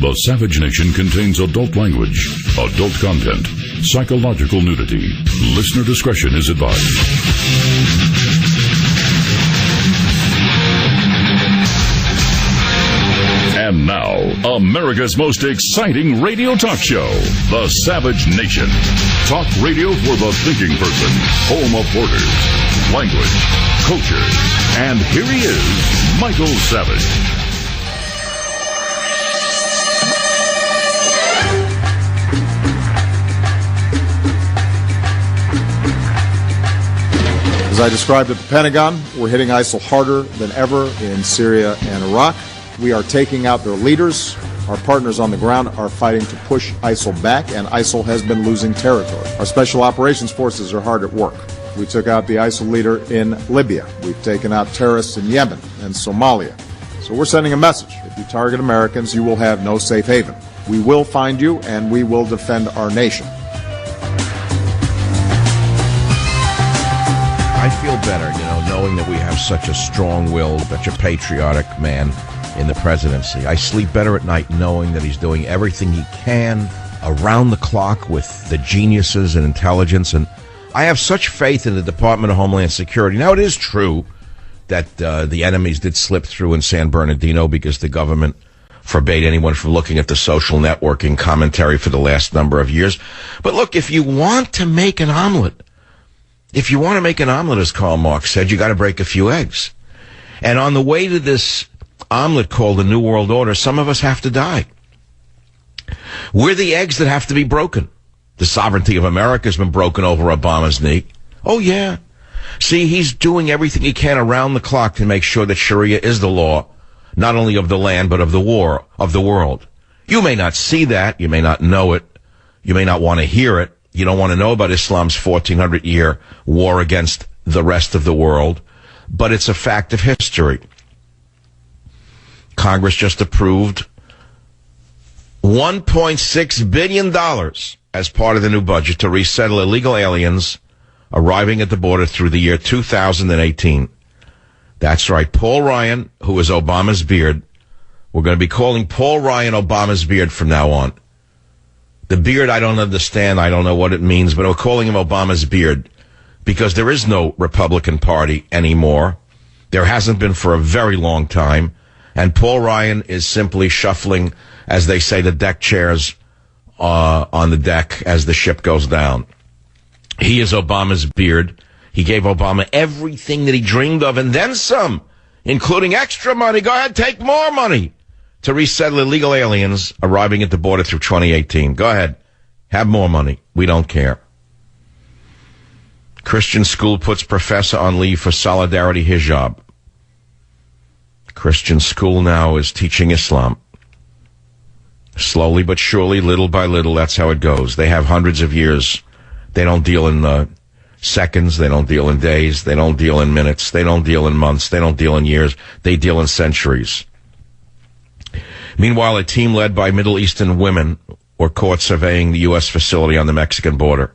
The Savage Nation contains adult language, adult content, psychological nudity. Listener discretion is advised. And now, America's most exciting radio talk show, The Savage Nation. Talk radio for the thinking person, home of borders, language, culture. And here he is, Michael Savage. As I described at the Pentagon, we're hitting ISIL harder than ever in Syria and Iraq. We are taking out their leaders. Our partners on the ground are fighting to push ISIL back, and ISIL has been losing territory. Our special operations forces are hard at work. We took out the ISIL leader in Libya. We've taken out terrorists in Yemen and Somalia. So we're sending a message. If you target Americans, you will have no safe haven. We will find you, and we will defend our nation. I feel better, knowing that we have such a strong-willed, such a patriotic man in the presidency. I sleep better at night knowing that he's doing everything he can around the clock with the geniuses and intelligence. And I have such faith in the Department of Homeland Security. Now, it is true that the enemies did slip through in San Bernardino because the government forbade anyone from looking at the social networking commentary for the last number of years. But look, if you want to make an omelet, as Karl Marx said, you got to break a few eggs. And on the way to this omelet called the New World Order, some of us have to die. We're the eggs that have to be broken. The sovereignty of America has been broken over Obama's knee. Oh, yeah. See, he's doing everything he can around the clock to make sure that Sharia is the law, not only of the land, but of the world. You may not see that. You may not know it. You may not want to hear it. You don't want to know about Islam's 1400-year war against the rest of the world, but it's a fact of history. Congress just approved $1.6 billion as part of the new budget to resettle illegal aliens arriving at the border through the year 2018. That's right. Paul Ryan, who is Obama's beard, we're going to be calling Paul Ryan Obama's beard from now on. The beard, I don't understand. I don't know what it means, but we're calling him Obama's beard because there is no Republican Party anymore. There hasn't been for a very long time. And Paul Ryan is simply shuffling, as they say, the deck chairs on the deck as the ship goes down. He is Obama's beard. He gave Obama everything that he dreamed of and then some, including extra money. Go ahead, take more money to resettle illegal aliens arriving at the border through 2018. Go ahead. Have more money. We don't care. Christian school puts professor on leave for solidarity hijab. Christian school now is teaching Islam. Slowly but surely, little by little, that's how it goes. They have hundreds of years. They don't deal in seconds. They don't deal in days. They don't deal in minutes. They don't deal in months. They don't deal in years. They deal in centuries. Meanwhile, a team led by Middle Eastern women were caught surveying the U.S. facility on the Mexican border.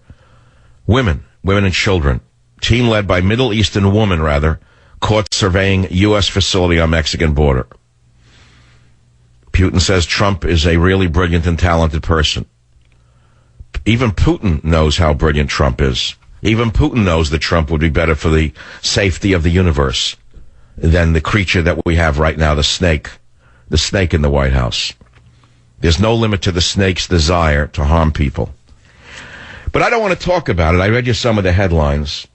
Women and children. Team led by Middle Eastern woman, caught surveying U.S. facility on Mexican border. Putin says Trump is a really brilliant and talented person. Even Putin knows how brilliant Trump is. Even Putin knows that Trump would be better for the safety of the universe than the creature that we have right now, the snake in the White House. There's no limit to the snake's desire to harm people. But I don't want to talk about it. I read you some of the headlines.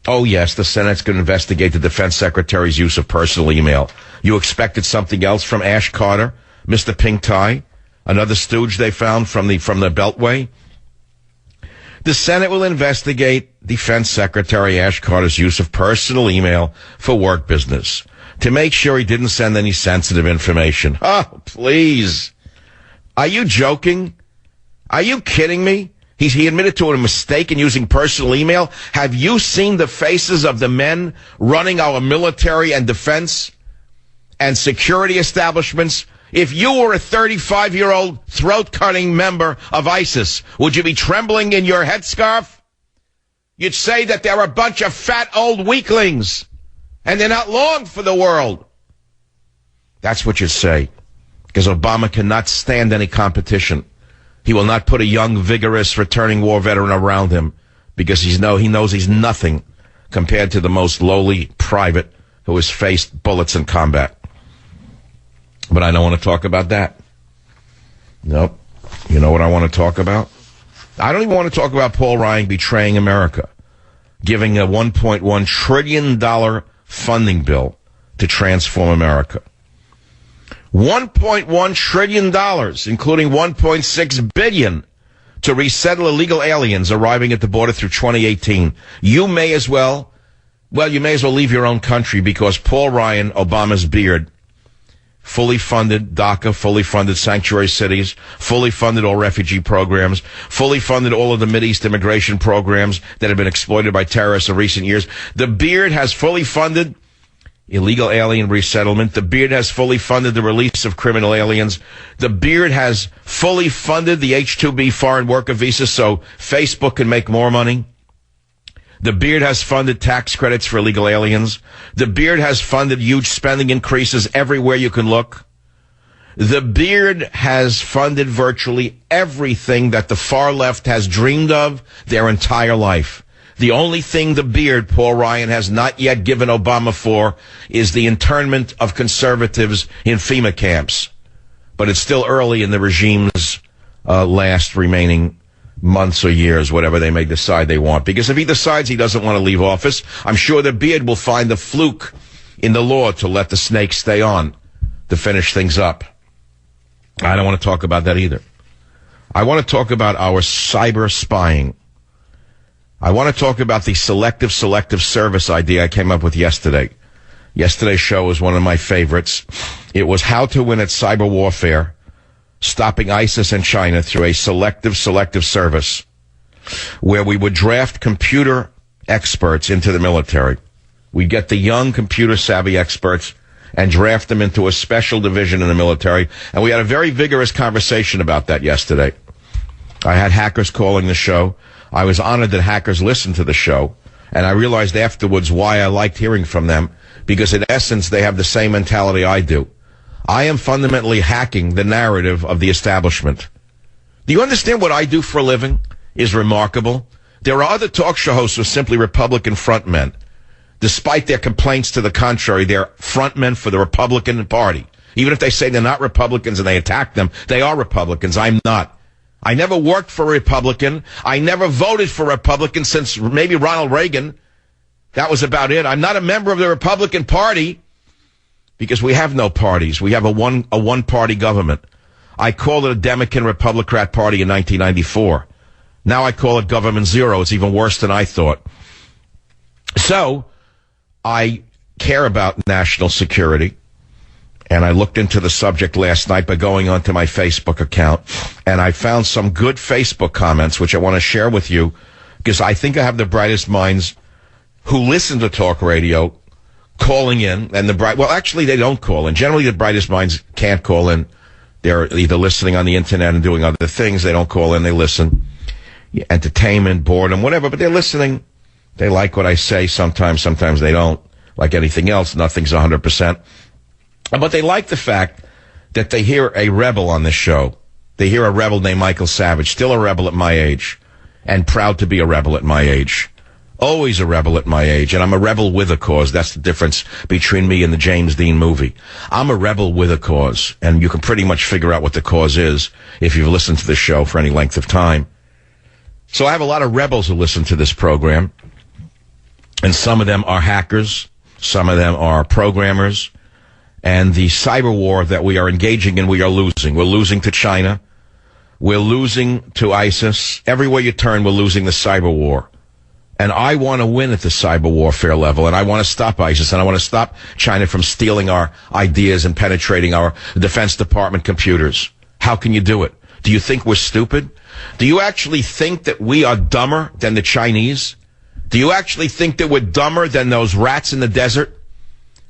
Oh, yes, the Senate's going to investigate the defense secretary's use of personal email. You expected something else from Ash Carter, Mr. Pink Tie, another stooge they found from the Beltway? The Senate will investigate Defense Secretary Ash Carter's use of personal email for work business to make sure he didn't send any sensitive information. Oh, please. Are you joking? Are you kidding me? He admitted to a mistake in using personal email. Have you seen the faces of the men running our military and defense and security establishments? If you were a 35-year-old throat-cutting member of ISIS, would you be trembling in your headscarf? You'd say that they're a bunch of fat old weaklings, and they're not long for the world. That's what you'd say. because Obama cannot stand any competition. He will not put a young, vigorous, returning war veteran around him because he knows he's nothing compared to the most lowly private who has faced bullets in combat. But I don't want to talk about that. Nope. You know what I want to talk about? I don't even want to talk about Paul Ryan betraying America, giving a $1.1 trillion funding bill to transform America. $1.1 trillion, including $1.6 billion to resettle illegal aliens arriving at the border through 2018. You may as well leave your own country because Paul Ryan, Obama's beard, fully funded DACA, fully funded sanctuary cities, fully funded all refugee programs, fully funded all of the Mideast immigration programs that have been exploited by terrorists in recent years. The beard has fully funded illegal alien resettlement. The beard has fully funded the release of criminal aliens. The beard has fully funded the H-2B foreign worker visa so Facebook can make more money. The beard has funded tax credits for illegal aliens. The beard has funded huge spending increases everywhere you can look. The beard has funded virtually everything that the far left has dreamed of their entire life. The only thing the beard, Paul Ryan, has not yet given Obama for is the internment of conservatives in FEMA camps. But it's still early in the regime's last remaining months or years, whatever they may decide they want. Because if he decides he doesn't want to leave office, I'm sure the beard will find the fluke in the law to let the snake stay on to finish things up. I don't want to talk about that either. I want to talk about our cyber spying. I want to talk about the selective service idea I came up with yesterday. Yesterday's show was one of my favorites. It was how to win at cyber warfare, stopping ISIS and China through a selective service where we would draft computer experts into the military. We'd get the young computer-savvy experts and draft them into a special division in the military. And we had a very vigorous conversation about that yesterday. I had hackers calling the show. I was honored that hackers listened to the show, and I realized afterwards why I liked hearing from them, because in essence, they have the same mentality I do. I am fundamentally hacking the narrative of the establishment. Do you understand what I do for a living is remarkable? There are other talk show hosts who are simply Republican frontmen. Despite their complaints to the contrary, they're frontmen for the Republican Party. Even if they say they're not Republicans and they attack them, they are Republicans. I'm not. I never worked for a Republican. I never voted for a Republican since maybe Ronald Reagan. That was about it. I'm not a member of the Republican Party because we have no parties. We have a one-party government. I called it a Democrat-Republican Party in 1994. Now I call it Government Zero. It's even worse than I thought. So I care about national security. And I looked into the subject last night by going onto my Facebook account, and I found some good Facebook comments, which I want to share with you, because I think I have the brightest minds who listen to talk radio calling in, and well, actually, they don't call in. Generally, the brightest minds can't call in. They're either listening on the internet and doing other things. They don't call in. They listen. Entertainment, boredom, whatever, but they're listening. They like what I say sometimes. Sometimes they don't. Like anything else, nothing's 100%. But they like the fact that they hear a rebel on this show. They hear a rebel named Michael Savage, still a rebel at my age, and proud to be a rebel at my age. Always a rebel at my age, and I'm a rebel with a cause. That's the difference between me and the James Dean movie. I'm a rebel with a cause, and you can pretty much figure out what the cause is if you've listened to the show for any length of time. So I have a lot of rebels who listen to this program, and some of them are hackers, some of them are programmers. And the cyber war that we are engaging in, we are losing. We're losing to China. We're losing to ISIS. Everywhere you turn, we're losing the cyber war. And I want to win at the cyber warfare level. And I want to stop ISIS. And I want to stop China from stealing our ideas and penetrating our Defense Department computers. How can you do it? Do you think we're stupid? Do you actually think that we are dumber than the Chinese? Do you actually think that we're dumber than those rats in the desert?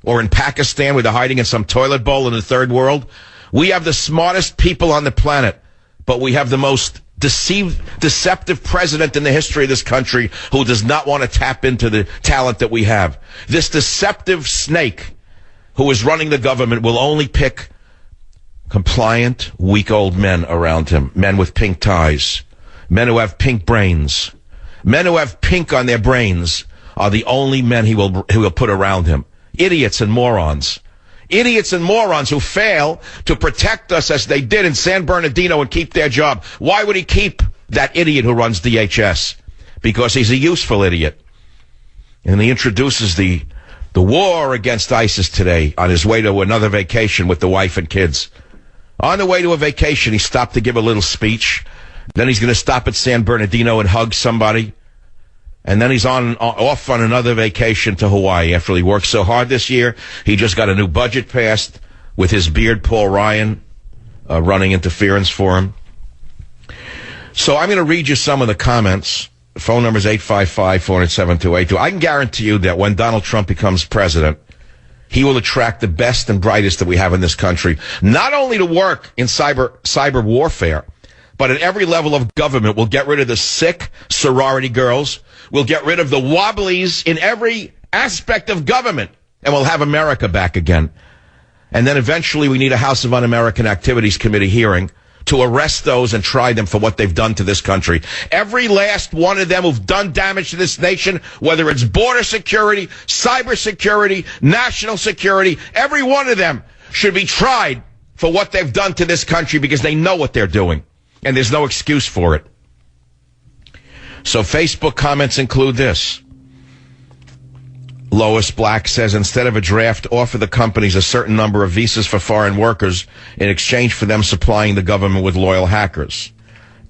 Or in Pakistan where they're hiding in some toilet bowl in the third world? We have the smartest people on the planet, but we have the most deceptive president in the history of this country who does not want to tap into the talent that we have. This deceptive snake who is running the government will only pick compliant, weak-old men around him. Men with pink ties. Men who have pink brains. Men who have pink on their brains are the only men he will put around him. Idiots and morons. Idiots and morons who fail to protect us as they did in San Bernardino and keep their job. Why would he keep that idiot who runs DHS? Because he's a useful idiot. And he introduces the war against ISIS today on his way to another vacation with the wife and kids. On the way to a vacation, he stopped to give a little speech. Then he's going to stop at San Bernardino and hug somebody. And then he's off on another vacation to Hawaii after he worked so hard this year. He just got a new budget passed with his beard, Paul Ryan, running interference for him. So I'm going to read you some of the comments. The phone number is 855-407-2822. I can guarantee you that when Donald Trump becomes president, he will attract the best and brightest that we have in this country, not only to work in cyber warfare, but at every level of government. We'll get rid of the sick sorority girls. We'll get rid of the wobblies in every aspect of government, and we'll have America back again. And then eventually we need a House of Un-American Activities Committee hearing to arrest those and try them for what they've done to this country. Every last one of them who've done damage to this nation, whether it's border security, cyber security, national security, every one of them should be tried for what they've done to this country because they know what they're doing. And there's no excuse for it. So Facebook comments include this. Lois Black says, instead of a draft, offer the companies a certain number of visas for foreign workers in exchange for them supplying the government with loyal hackers.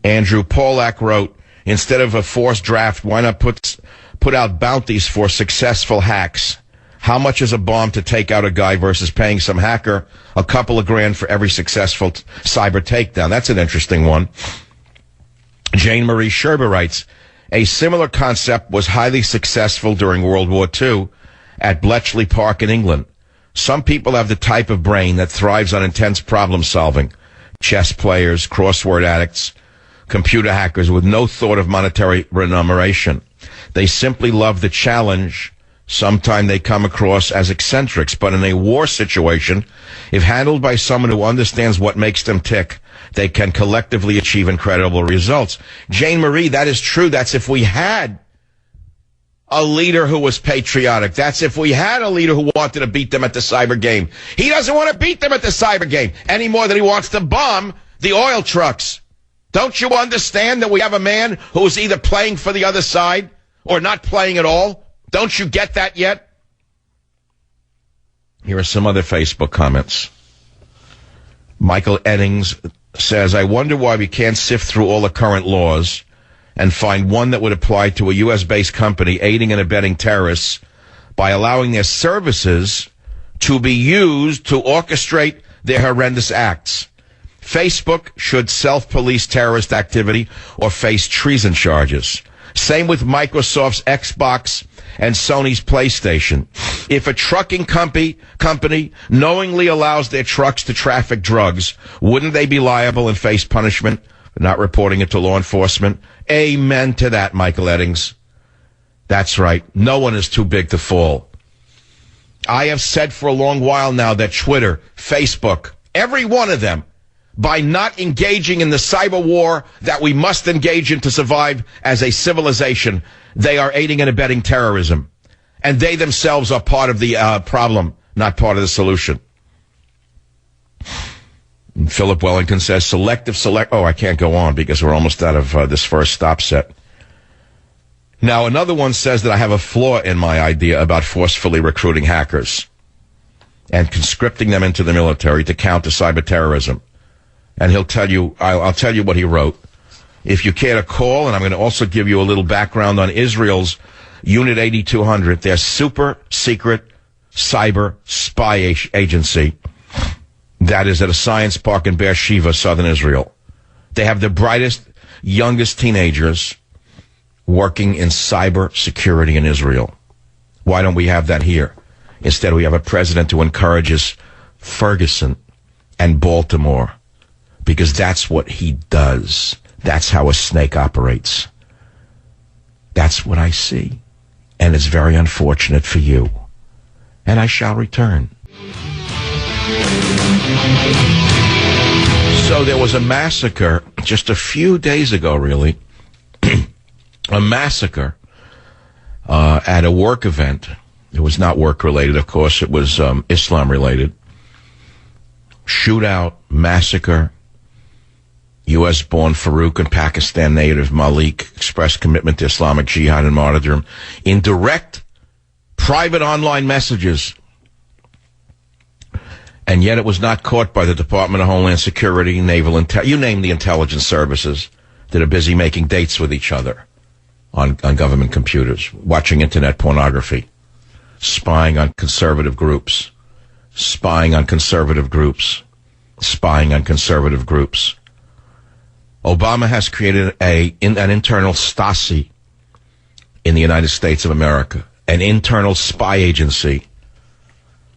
Andrew Pollack wrote, instead of a forced draft, why not put out bounties for successful hacks? How much is a bomb to take out a guy versus paying some hacker a couple of grand for every successful cyber takedown? That's an interesting one. Jane Marie Sherber writes, a similar concept was highly successful during World War II at Bletchley Park in England. Some people have the type of brain that thrives on intense problem solving. Chess players, crossword addicts, computer hackers with no thought of monetary remuneration. They simply love the challenge. Sometimes they come across as eccentrics, but in a war situation, if handled by someone who understands what makes them tick, they can collectively achieve incredible results. Jane Marie, that is true. That's if we had a leader who was patriotic. That's if we had a leader who wanted to beat them at the cyber game. He doesn't want to beat them at the cyber game any more than he wants to bomb the oil trucks. Don't you understand that we have a man who is either playing for the other side or not playing at all? Don't you get that yet? Here are some other Facebook comments. Michael Eddings says, I wonder why we can't sift through all the current laws and find one that would apply to a U.S.-based company aiding and abetting terrorists by allowing their services to be used to orchestrate their horrendous acts. Facebook should self-police terrorist activity or face treason charges. Same with Microsoft's Xbox and Sony's PlayStation. If a trucking company knowingly allows their trucks to traffic drugs, wouldn't they be liable and face punishment for not reporting it to law enforcement? Amen to that, Michael Eddings. That's right. No one is too big to fall. I have said for a long while now that Twitter, Facebook, every one of them, by not engaging in the cyber war that we must engage in to survive as a civilization, they are aiding and abetting terrorism. And they themselves are part of the problem, not part of the solution. And Philip Wellington says, Oh, I can't go on because we're almost out of this first stop set. Now, another one says that I have a flaw in my idea about forcefully recruiting hackers and conscripting them into the military to counter cyber terrorism. And he'll tell you, I'll tell you what he wrote. If you care to call, and I'm going to also give you a little background on Israel's Unit 8200, their super secret cyber spy agency that is at a science park in Beersheba, southern Israel. They have the brightest, youngest teenagers working in cyber security in Israel. Why don't we have that here? Instead, we have a president who encourages Ferguson and Baltimore. Because that's what he does. That's how a snake operates. That's what I see. And it's very unfortunate for you. And I shall return. So there was a massacre just a few days ago, really. A massacre at a work event. It was not work-related, of course. It was Islam-related. Shootout, massacre. U.S.-born Farouk and Pakistan native Malik expressed commitment to Islamic jihad and martyrdom in direct, private online messages. And yet it was not caught by the Department of Homeland Security, Naval Intelligence, you name the intelligence services that are busy making dates with each other on government computers, watching internet pornography, spying on conservative groups, spying on conservative groups, spying on conservative groups. Obama has created an internal Stasi in the United States of America, an internal spy agency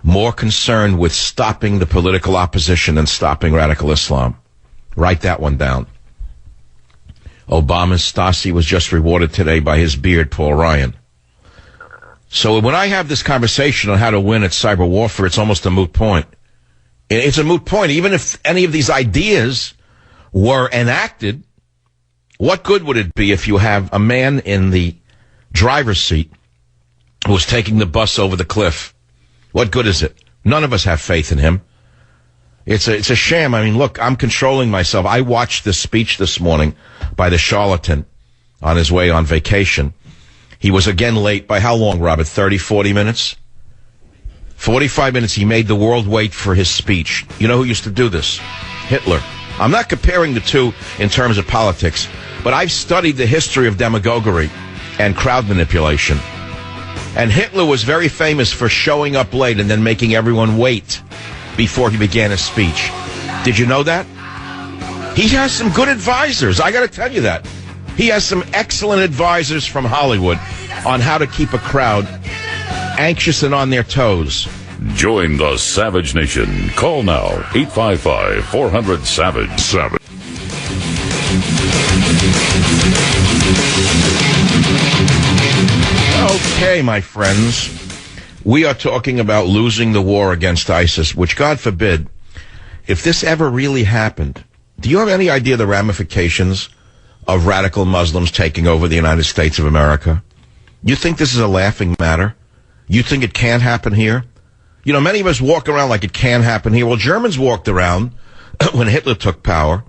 more concerned with stopping the political opposition than stopping radical Islam. Write that one down. Obama's Stasi was just rewarded today by his beard, Paul Ryan. So when I have this conversation on how to win at cyber warfare, it's almost a moot point. It's a moot point. Even if any of these ideas were enacted, what good would it be if you have a man in the driver's seat who's taking the bus over the cliff? What good is it? None of us have faith in him. It's a sham. I mean, look, I'm controlling myself. I watched this speech this morning by the charlatan on his way on vacation. He was again late by how long, Robert? 30, 40 minutes? 45 minutes. He made the world wait for his speech. You know who used to do this? Hitler. I'm not comparing the two in terms of politics, but I've studied the history of demagoguery and crowd manipulation. And Hitler was very famous for showing up late and then making everyone wait before he began his speech. Did you know that? He has some good advisors. I got to tell you that. He has some excellent advisors from Hollywood on how to keep a crowd anxious and on their toes. Join the Savage Nation. Call now, 855-400-SAVAGE. Savage. Okay, my friends, we are talking about losing the war against ISIS, which, God forbid, if this ever really happened, do you have any idea the ramifications of radical Muslims taking over the United States of America? You think this is a laughing matter? You think it can't happen here? You know, many of us walk around like it can happen here. Well, Germans walked around when Hitler took power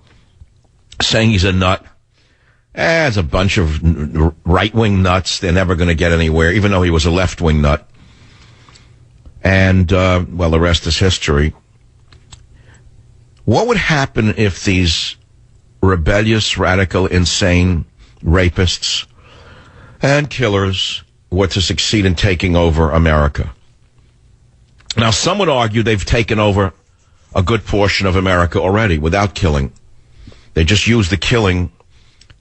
saying he's a nut. It's a bunch of right-wing nuts. They're never going to get anywhere, even though he was a left-wing nut. And, well, the rest is history. What would happen if these rebellious, radical, insane rapists and killers were to succeed in taking over America? Now, some would argue they've taken over a good portion of America already without killing. They just use the killing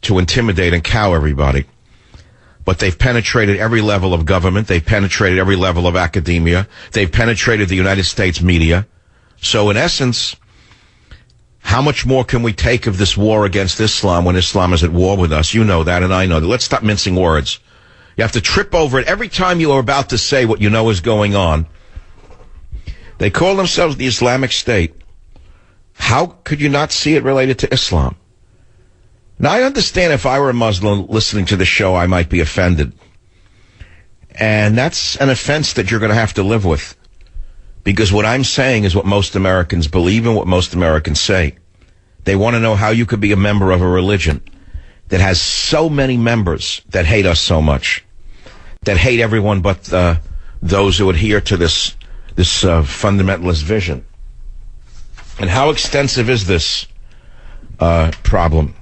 to intimidate and cow everybody. But they've penetrated every level of government. They've penetrated every level of academia. They've penetrated the United States media. So in essence, how much more can we take of this war against Islam when Islam is at war with us? You know that, and I know that. Let's stop mincing words. You have to trip over it every time you are about to say what you know is going on. They call themselves the Islamic State. How could you not see it related to Islam? Now, I understand if I were a Muslim listening to the show, I might be offended. And that's an offense that you're going to have to live with. Because what I'm saying is what most Americans believe and what most Americans say. They want to know how you could be a member of a religion that has so many members that hate us so much, that hate everyone but those who adhere to this fundamentalist vision. And how extensive is this problem?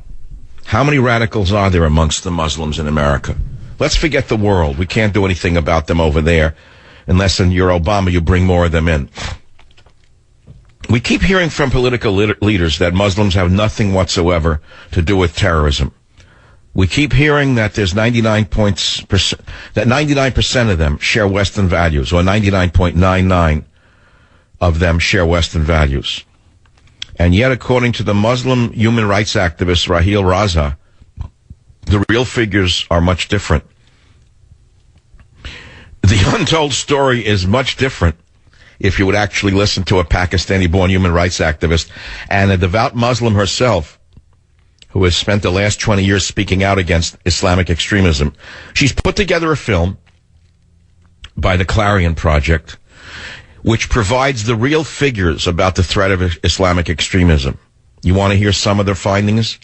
How many radicals are there amongst the Muslims in America? Let's forget the world. We can't do anything about them over there unless in your Obama you bring more of them in. We keep hearing from political leaders that Muslims have nothing whatsoever to do with terrorism. We keep hearing that there's 99% of them share Western values, or 99.99 of them share Western values. And yet, according to the Muslim human rights activist Raheel Raza, the real figures are much different. The untold story is much different. if you would actually listen to a Pakistani-born human rights activist and a devout Muslim herself who has spent the last 20 years speaking out against Islamic extremism. She's put together a film by the Clarion Project, which provides the real figures about the threat of Islamic extremism. You want to hear some of their findings?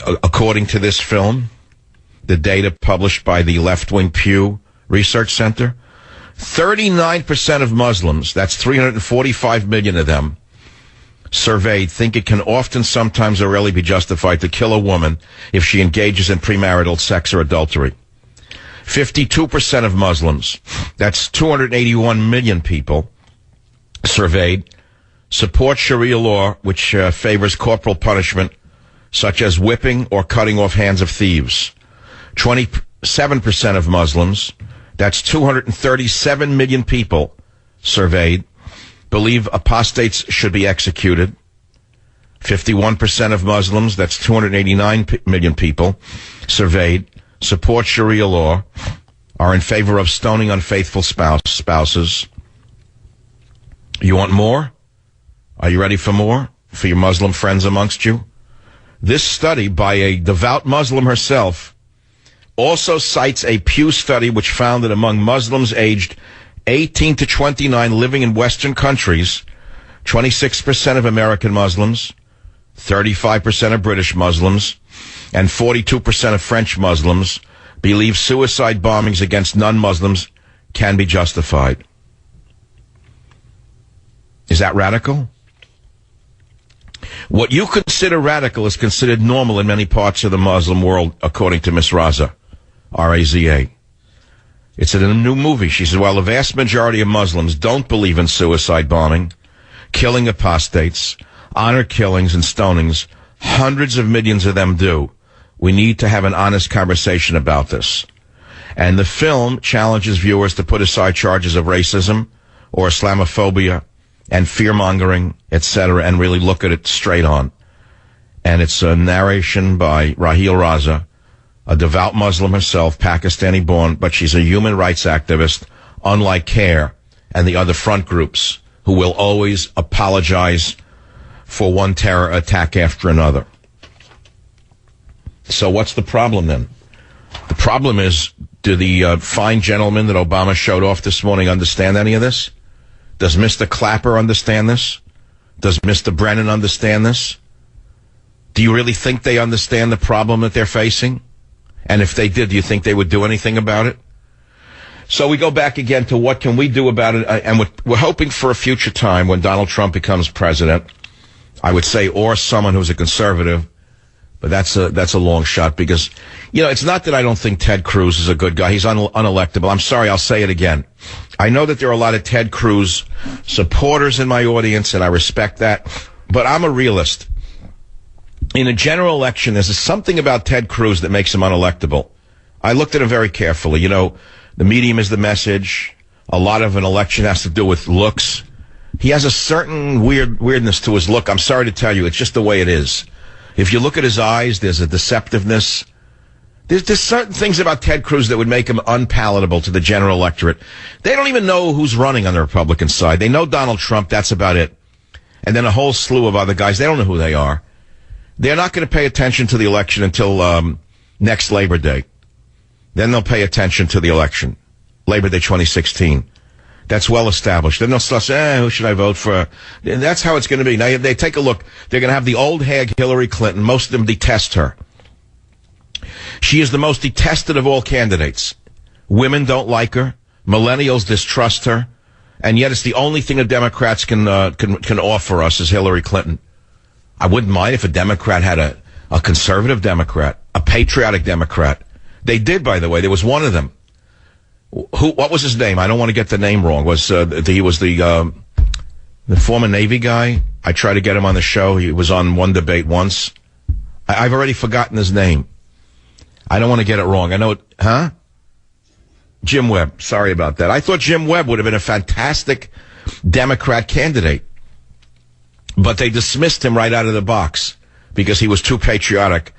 According to this film, the data published by the left-wing Pew Research Center, 39% of Muslims, that's 345 million of them, surveyed, think it can often, sometimes, or rarely be justified to kill a woman if she engages in premarital sex or adultery. 52% of Muslims, that's 281 million people, surveyed, support Sharia law, which favors corporal punishment, such as whipping or cutting off hands of thieves. 27% of Muslims, that's 237 million people surveyed, believe apostates should be executed. 51% of Muslims, that's 289 million people surveyed, support Sharia law, are in favor of stoning unfaithful spouses. You want more? Are you ready for more? For your Muslim friends amongst you? This study by a devout Muslim herself also cites a Pew study which found that among Muslims aged 18 to 29 living in Western countries, 26% of American Muslims, 35% of British Muslims, and 42% of French Muslims believe suicide bombings against non-Muslims can be justified. Is that radical? What you consider radical is considered normal in many parts of the Muslim world, according to Miss Raza, R-A-Z-A. It's in a new movie. She says, while the vast majority of Muslims don't believe in suicide bombing, killing apostates, honor killings, and stonings, hundreds of millions of them do. We need to have an honest conversation about this. And the film challenges viewers to put aside charges of racism or Islamophobia and fear-mongering, etc., and really look at it straight on. And it's a narration by Raheel Raza, a devout Muslim herself, Pakistani-born, but she's a human rights activist, unlike CARE and the other front groups, who will always apologize for one terror attack after another. So what's the problem then? The problem is, do the fine gentlemen that Obama showed off this morning understand any of this? Does Mr. Clapper understand this? Does Mr. Brennan understand this? Do you really think they understand the problem that they're facing? And if they did, do you think they would do anything about it? So we go back again to what can we do about it, and we're hoping for a future time when Donald Trump becomes president, I would say, or someone who's a conservative, but that's a long shot because, you know, it's not that I don't think Ted Cruz is a good guy. He's unelectable. I'm sorry, I'll say it again. I know that there are a lot of Ted Cruz supporters in my audience, and I respect that, but I'm a realist. In a general election, there's something about Ted Cruz that makes him unelectable. I looked at him very carefully. You know, the medium is the message. A lot of an election has to do with looks. He has a certain weirdness to his look. I'm sorry to tell you, it's just the way it is. If you look at his eyes, there's a deceptiveness. There's certain things about Ted Cruz that would make him unpalatable to the general electorate. They don't even know who's running on the Republican side. They know Donald Trump, that's about it. And then a whole slew of other guys, they don't know who they are. They're not going to pay attention to the election until next Labor Day. Then they'll pay attention to the election, Labor Day 2016. That's well established. Then they'll start saying, who should I vote for? And that's how it's going to be. Now, they take a look. They're going to have the old hag Hillary Clinton. Most of them detest her. She is the most detested of all candidates. Women don't like her. Millennials distrust her. And yet it's the only thing the Democrats can offer us is Hillary Clinton. I wouldn't mind if a Democrat had a conservative Democrat, a patriotic Democrat. They did, by the way. There was one of them. What was his name? I don't want to get the name wrong. He was the former Navy guy. I tried to get him on the show. He was on one debate once. I've already forgotten his name. I don't want to get it wrong. I know it, huh? Jim Webb. Sorry about that. I thought Jim Webb would have been a fantastic Democrat candidate. But they dismissed him right out of the box because he was too patriotic.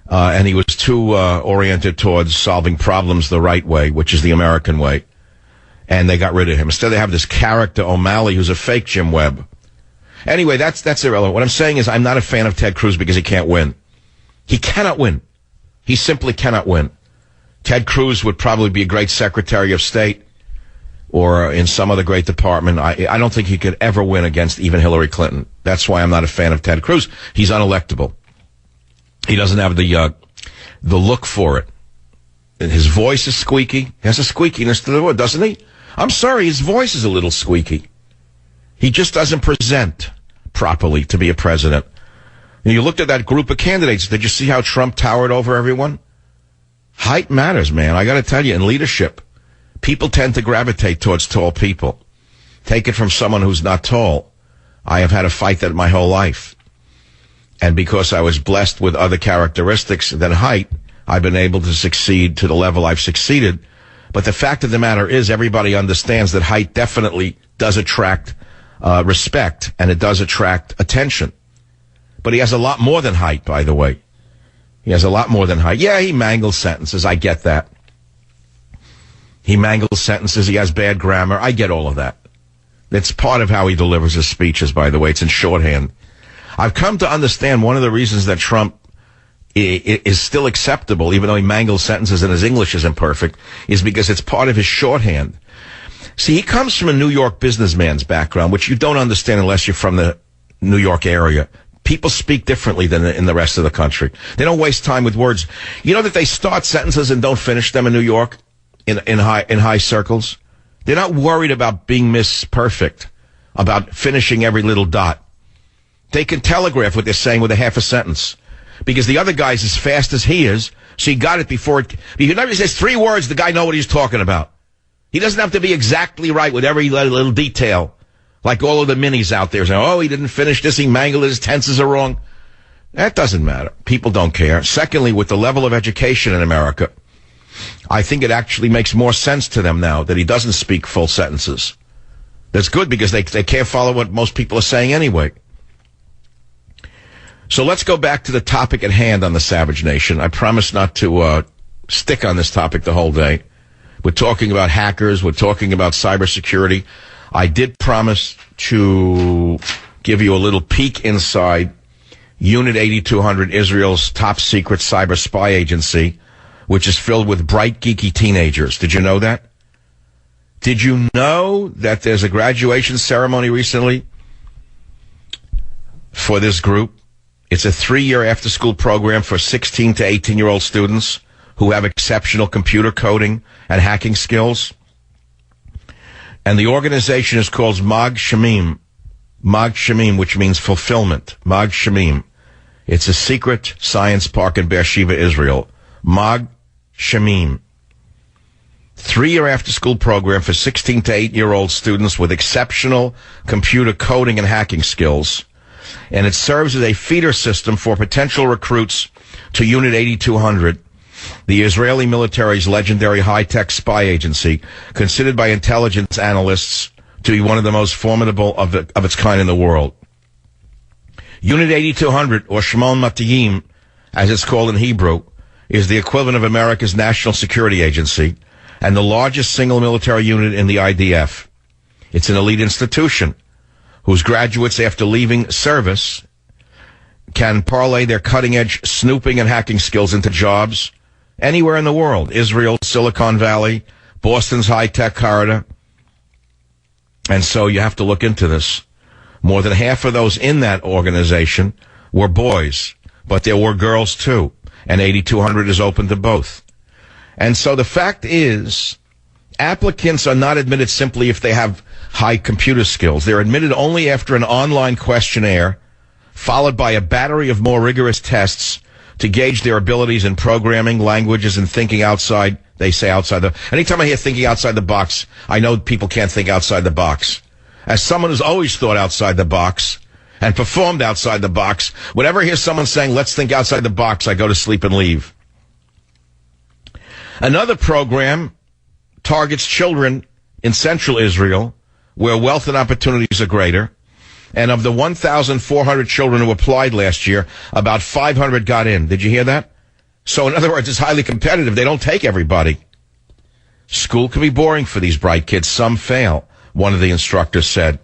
And he was too oriented towards solving problems the right way, which is the American way. and they got rid of him. Instead, they have this character, O'Malley, who's a fake Jim Webb. Anyway, that's irrelevant. What I'm saying is I'm not a fan of Ted Cruz because he can't win. He cannot win. He simply cannot win. Ted Cruz would probably be a great Secretary of State or in some other great department. I don't think he could ever win against even Hillary Clinton. That's why I'm not a fan of Ted Cruz. He's unelectable. He doesn't have the look for it. And his voice is squeaky. He has a squeakiness to the word, doesn't he? I'm sorry, his voice is a little squeaky. He just doesn't present properly to be a president. And you looked at that group of candidates. Did you see how Trump towered over everyone? Height matters, man. I got to tell you, in leadership, people tend to gravitate towards tall people. Take it from someone who's not tall. I have had to fight that my whole life. And because I was blessed with other characteristics than height, I've been able to succeed to the level I've succeeded. But the fact of the matter is everybody understands that height definitely does attract respect, and it does attract attention. But he has a lot more than height, by the way. He has a lot more than height. Yeah, he mangles sentences. I get that. He mangles sentences. He has bad grammar. I get all of that. It's part of how he delivers his speeches, by the way. It's in shorthand. I've come to understand one of the reasons that Trump is still acceptable, even though he mangles sentences and his English isn't perfect, is because it's part of his shorthand. See, he comes from a New York businessman's background, which you don't understand unless you're from the New York area. People speak differently than in the rest of the country. They don't waste time with words. You know that they start sentences and don't finish them in New York, in high circles? They're not worried about being perfect, about finishing every little dot. They can telegraph what they're saying with a half a sentence. Because the other guy's as fast as he is, so he got it before it. Whenever he says 3 words, the guy knows what he's talking about. He doesn't have to be exactly right with every little detail, like all of the minis out there saying, oh, he didn't finish this, he mangled it, his tenses are wrong. That doesn't matter. People don't care. Secondly, with the level of education in America, I think it actually makes more sense to them now that he doesn't speak full sentences. That's good because they can't follow what most people are saying anyway. So let's go back to the topic at hand on the Savage Nation. I promise not to stick on this topic the whole day. We're talking about hackers. We're talking about cybersecurity. I did promise to give you a little peek inside Unit 8200, Israel's top secret cyber spy agency, which is filled with bright, geeky teenagers. Did you know that? Did you know that there's a graduation ceremony recently for this group? It's a 3-year after-school program for 16 to 18-year-old students who have exceptional computer coding and hacking skills. And the organization is called Mag Shamim. Mag Shamim, which means fulfillment. Mag Shamim. It's a secret science park in Beersheba, Israel. Mag Shamim. 3-year after-school program for 16 to 8-year-old students with exceptional computer coding and hacking skills. And it serves as a feeder system for potential recruits to Unit 8200, the Israeli military's legendary high-tech spy agency, considered by intelligence analysts to be one of the most formidable of its kind in the world. Unit 8200, or Shimon Matiyim, as it's called in Hebrew, is the equivalent of America's National Security Agency and the largest single military unit in the IDF. It's an elite institution whose graduates, after leaving service, can parlay their cutting-edge snooping and hacking skills into jobs anywhere in the world. Israel, Silicon Valley, Boston's high-tech corridor. And so you have to look into this. More than half of those in that organization were boys, but there were girls too. And 8200 is open to both. And so the fact is, applicants are not admitted simply if they have high computer skills. They're admitted only after an online questionnaire, followed by a battery of more rigorous tests to gauge their abilities in programming, languages, and thinking outside. They say outside the... Anytime I hear thinking outside the box, I know people can't think outside the box. As someone who's always thought outside the box and performed outside the box, whenever I hear someone saying, let's think outside the box, I go to sleep and leave. Another program targets children in central Israel, where wealth and opportunities are greater. And of the 1,400 children who applied last year, about 500 got in. Did you hear that? So in other words, it's highly competitive. They don't take everybody. School can be boring for these bright kids. Some fail, one of the instructors said.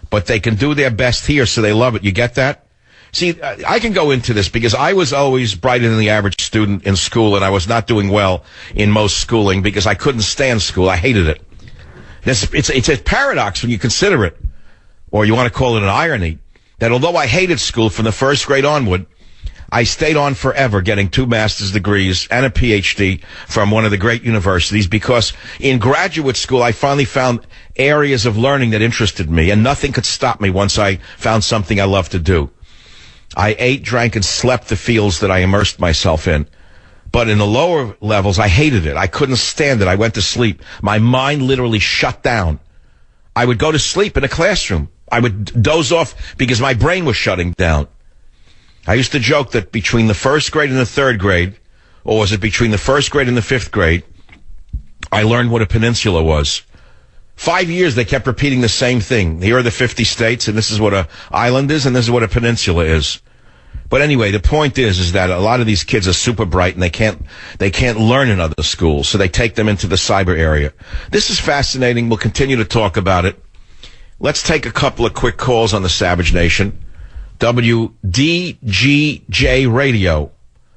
But they can do their best here, so they love it. You get that? See, I can go into this because I was always brighter than the average student in school, and I was not doing well in most schooling because I couldn't stand school. I hated it. It's a paradox when you consider it, or you want to call it an irony, that although I hated school from the first grade onward, I stayed on forever getting 2 master's degrees and a PhD from one of the great universities because in graduate school I finally found areas of learning that interested me, and nothing could stop me once I found something I loved to do. I ate, drank, and slept the fields that I immersed myself in. But in the lower levels, I hated it. I couldn't stand it. I went to sleep. My mind literally shut down. I would go to sleep in a classroom. I would doze off because my brain was shutting down. I used to joke that between the first grade and the third grade, or was it between the first grade and the fifth grade, I learned what a peninsula was. 5 years they kept repeating the same thing. Here are the 50 states, and this is what an island is, and this is what a peninsula is. But anyway, the point is that a lot of these kids are super bright, and they can't learn in other schools, so they take them into the cyber area. This is fascinating. We'll continue to talk about it. Let's take a couple of quick calls on the Savage Nation. WDGJ Radio,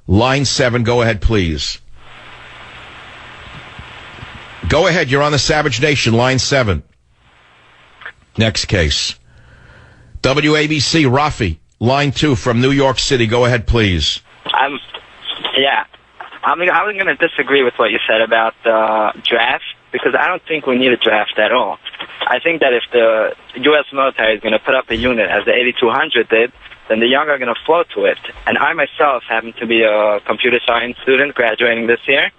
line 7. Go ahead, please. Go ahead. You're on the Savage Nation, line 7. Next case. WABC, Rafi, line 2 from New York City. Go ahead, please. I'm going to disagree with what you said about the draft, because I don't think we need a draft at all. I think that if the U.S. military is going to put up a unit as the 8200 did, then the young are going to flow to it. And I myself happen to be a computer science student graduating this year.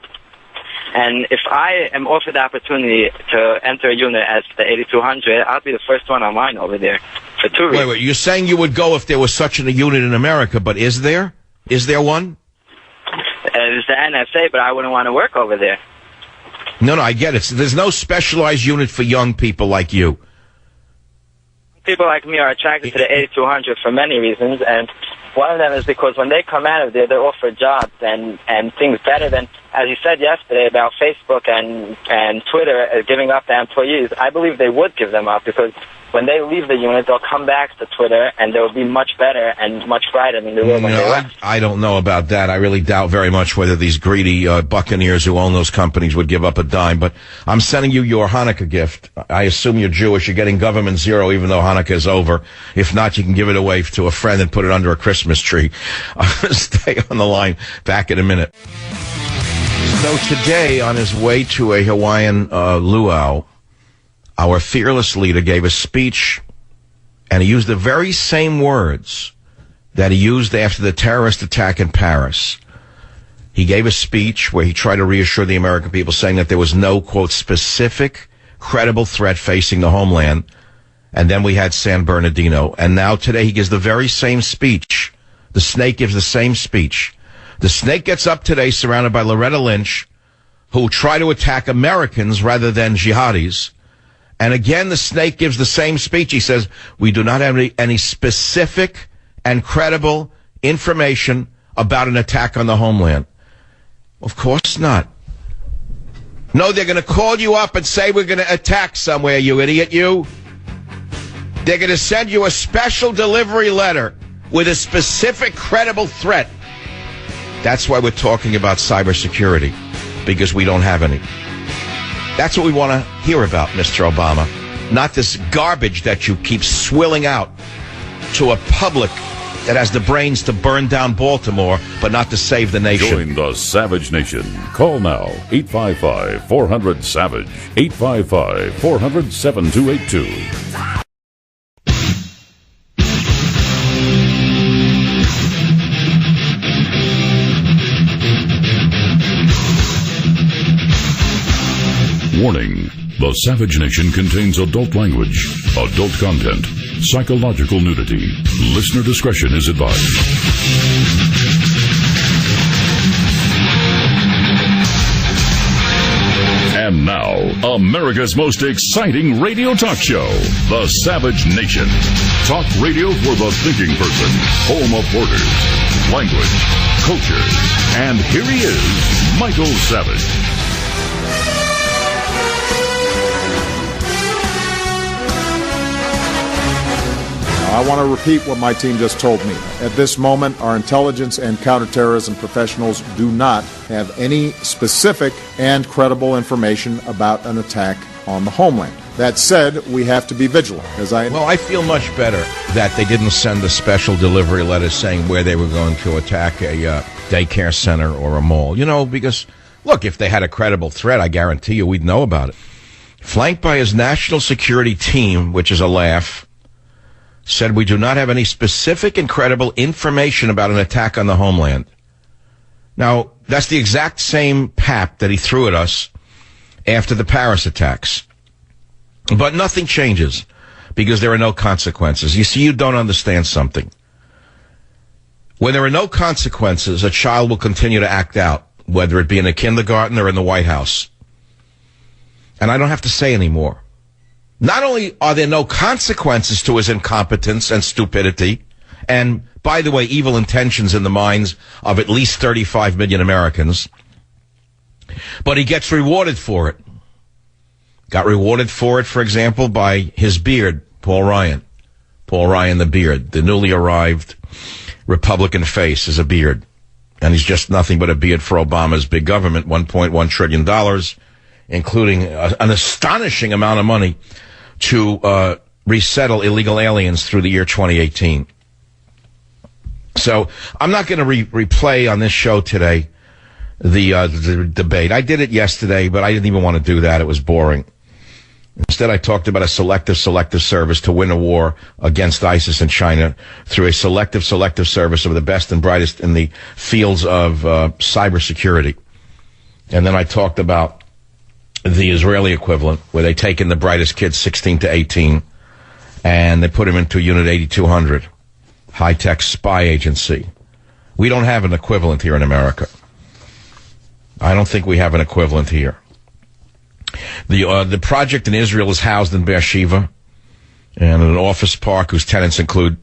And if I am offered the opportunity to enter a unit as the 8200, I'll be the first one online over there for 2 reasons. Wait, you're saying you would go if there was such a unit in America, but is there? Is there one? It's the NSA, but I wouldn't want to work over there. No, I get it. There's no specialized unit for young people like you. People like me are attracted to the 8200 for many reasons, and one of them is because when they come out of there, they're offered jobs and things better than, as you said yesterday about Facebook and Twitter giving up their employees. I believe they would give them up, because when they leave the unit, they'll come back to Twitter, and they'll be much better and much brighter than they were when they left. I don't know about that. I really doubt very much whether these greedy buccaneers who own those companies would give up a dime. But I'm sending you your Hanukkah gift. I assume you're Jewish. You're getting government zero, even though Hanukkah is over. If not, you can give it away to a friend and put it under a Christmas tree. Stay on the line. Back in a minute. So today, on his way to a Hawaiian luau, our fearless leader gave a speech, and he used the very same words that he used after the terrorist attack in Paris. He gave a speech where he tried to reassure the American people, saying that there was no, quote, specific, credible threat facing the homeland. And then we had San Bernardino. And now today he gives the very same speech. The snake gives the same speech. The snake gets up today surrounded by Loretta Lynch, who try to attack Americans rather than jihadis. And again, the snake gives the same speech. He says, we do not have any specific and credible information about an attack on the homeland. Of course not. No, they're going to call you up and say we're going to attack somewhere, you idiot, you. They're going to send you a special delivery letter with a specific, credible threat. That's why we're talking about cybersecurity, because we don't have any. That's what we want to hear about, Mr. Obama. Not this garbage that you keep swilling out to a public that has the brains to burn down Baltimore, but not to save the nation. Join the Savage Nation. Call now, 855-400-SAVAGE, 855-400-7282. Warning. The Savage Nation contains adult language, adult content, psychological nudity. Listener discretion is advised. And now, America's most exciting radio talk show, The Savage Nation. Talk radio for the thinking person, home of borders, language, culture. And here he is, Michael Savage. I want to repeat what my team just told me. At this moment, our intelligence and counterterrorism professionals do not have any specific and credible information about an attack on the homeland. That said, we have to be vigilant. Well, I feel much better that they didn't send a special delivery letter saying where they were going to attack a daycare center or a mall. You know, because, look, if they had a credible threat, I guarantee you we'd know about it. Flanked by his national security team, which is a laugh, said we do not have any specific and credible information about an attack on the homeland. Now, that's the exact same pap that he threw at us after the Paris attacks. But nothing changes because there are no consequences. You see, you don't understand something. When there are no consequences, a child will continue to act out, whether it be in a kindergarten or in the White House. And I don't have to say anymore. Not only are there no consequences to his incompetence and stupidity, and, by the way, evil intentions in the minds of at least 35 million Americans, but he gets rewarded for it. Got rewarded for it, for example, by his beard, Paul Ryan. Paul Ryan, the beard. The newly arrived Republican face is a beard. And he's just nothing but a beard for Obama's big government, $1.1 trillion, including an astonishing amount of money to resettle illegal aliens through the year 2018. So I'm not going to replay on this show today the debate. I did it yesterday, but I didn't even want to do that. It was boring. Instead, I talked about a selective service to win a war against ISIS in China through a selective service of the best and brightest in the fields of cybersecurity. And then I talked about the Israeli equivalent, where they take in the brightest kids, 16 to 18, and they put them into Unit 8200, high-tech spy agency. We don't have an equivalent here in America. I don't think we have an equivalent here. The project in Israel is housed in Beersheba, and an office park whose tenants include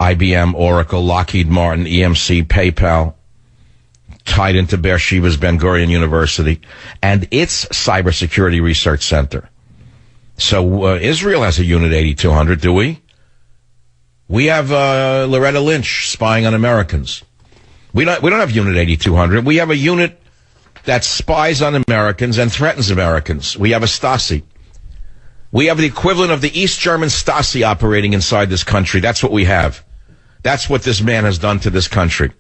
IBM, Oracle, Lockheed Martin, EMC, PayPal, tied into Beersheba's Ben Gurion University, and its cybersecurity research center. So Israel has a Unit 8200, do we? We have Loretta Lynch spying on Americans. We don't have Unit 8200. We have a unit that spies on Americans and threatens Americans. We have a Stasi. We have the equivalent of the East German Stasi operating inside this country. That's what we have. That's what this man has done to this country.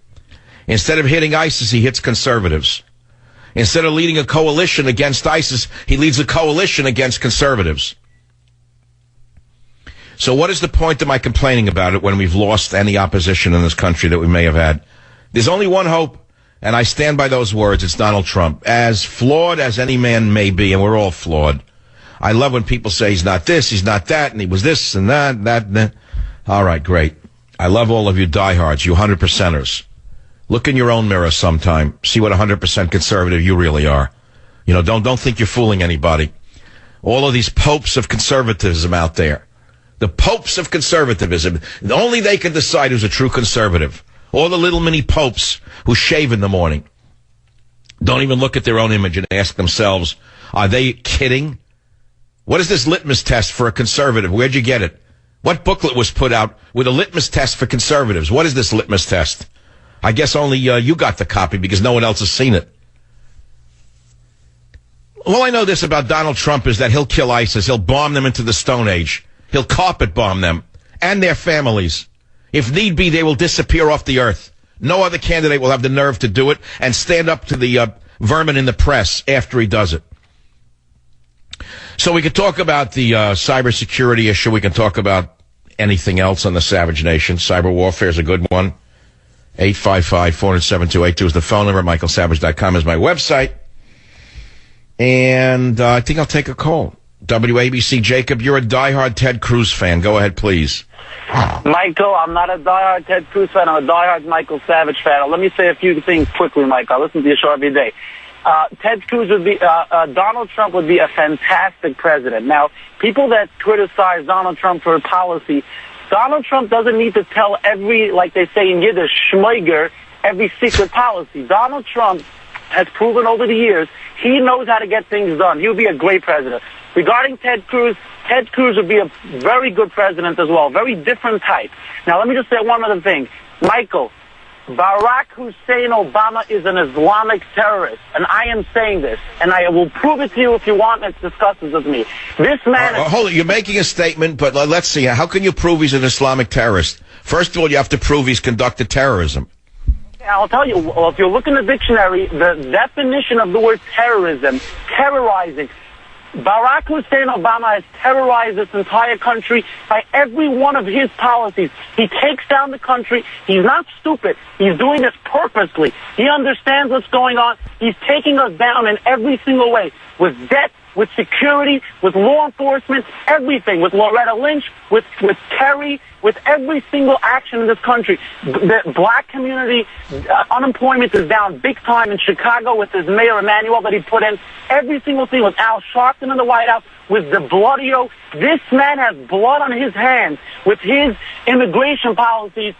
Instead of hitting ISIS, he hits conservatives. Instead of leading a coalition against ISIS, he leads a coalition against conservatives. So what is the point of my complaining about it when we've lost any opposition in this country that we may have had? There's only one hope. And I stand by those words. It's Donald Trump. As flawed as any man may be, and we're all flawed. I love when people say he's not this, he's not that, and he was this and that, and that. All right, great. I love all of you diehards, you 100%ers. Look in your own mirror sometime. See what 100% conservative you really are. You know, don't think you're fooling anybody. All of these popes of conservatism out there. The popes of conservatism. Only they can decide who's a true conservative. All the little mini popes who shave in the morning don't even look at their own image and ask themselves, are they kidding? What is this litmus test for a conservative? Where'd you get it? What booklet was put out with a litmus test for conservatives? What is this litmus test? I guess only you got the copy because no one else has seen it. All I know this about Donald Trump is that he'll kill ISIS. He'll bomb them into the Stone Age. He'll carpet bomb them and their families. If need be, they will disappear off the earth. No other candidate will have the nerve to do it and stand up to the vermin in the press after he does it. So we could talk about the cybersecurity issue. We can talk about anything else on the Savage Nation. Cyber warfare is a good one. 855-407-282 is the phone number. MichaelSavage.com is my website. And I think I'll take a call. WABC, Jacob, you're a diehard Ted Cruz fan. Go ahead, please. Michael, I'm not a diehard Ted Cruz fan. I'm a diehard Michael Savage fan. Let me say a few things quickly, Michael. I listen to your show every day. Ted Cruz would be, Donald Trump would be a fantastic president. Now, people that criticize Donald Trump for policy, Donald Trump doesn't need to tell every, like they say in Yiddish, schmeiger, every secret policy. Donald Trump has proven over the years he knows how to get things done. He would be a great president. Regarding Ted Cruz, Ted Cruz would be a very good president as well, very different type. Now, let me just say one other thing. Michael, Barack Hussein Obama is an Islamic terrorist, and I am saying this, and I will prove it to you if you want to discuss this with me. This man... hold on, you're making a statement, but let's see. How can you prove he's an Islamic terrorist? First of all, you have to prove he's conducted terrorism. I'll tell you, well, if you look in the dictionary, the definition of the word terrorism, terrorizing, Barack Hussein Obama has terrorized this entire country by every one of his policies. He takes down the country. He's not stupid. He's doing this purposely. He understands what's going on. He's taking us down in every single way, with debt, with security, with law enforcement, everything, with Loretta Lynch, with Kerry, with every single action in this country. The black community, unemployment is down big time in Chicago with his mayor Emanuel that he put in. Every single thing with Al Sharpton in the White House, with de Blasio. This man has blood on his hands with his immigration policies.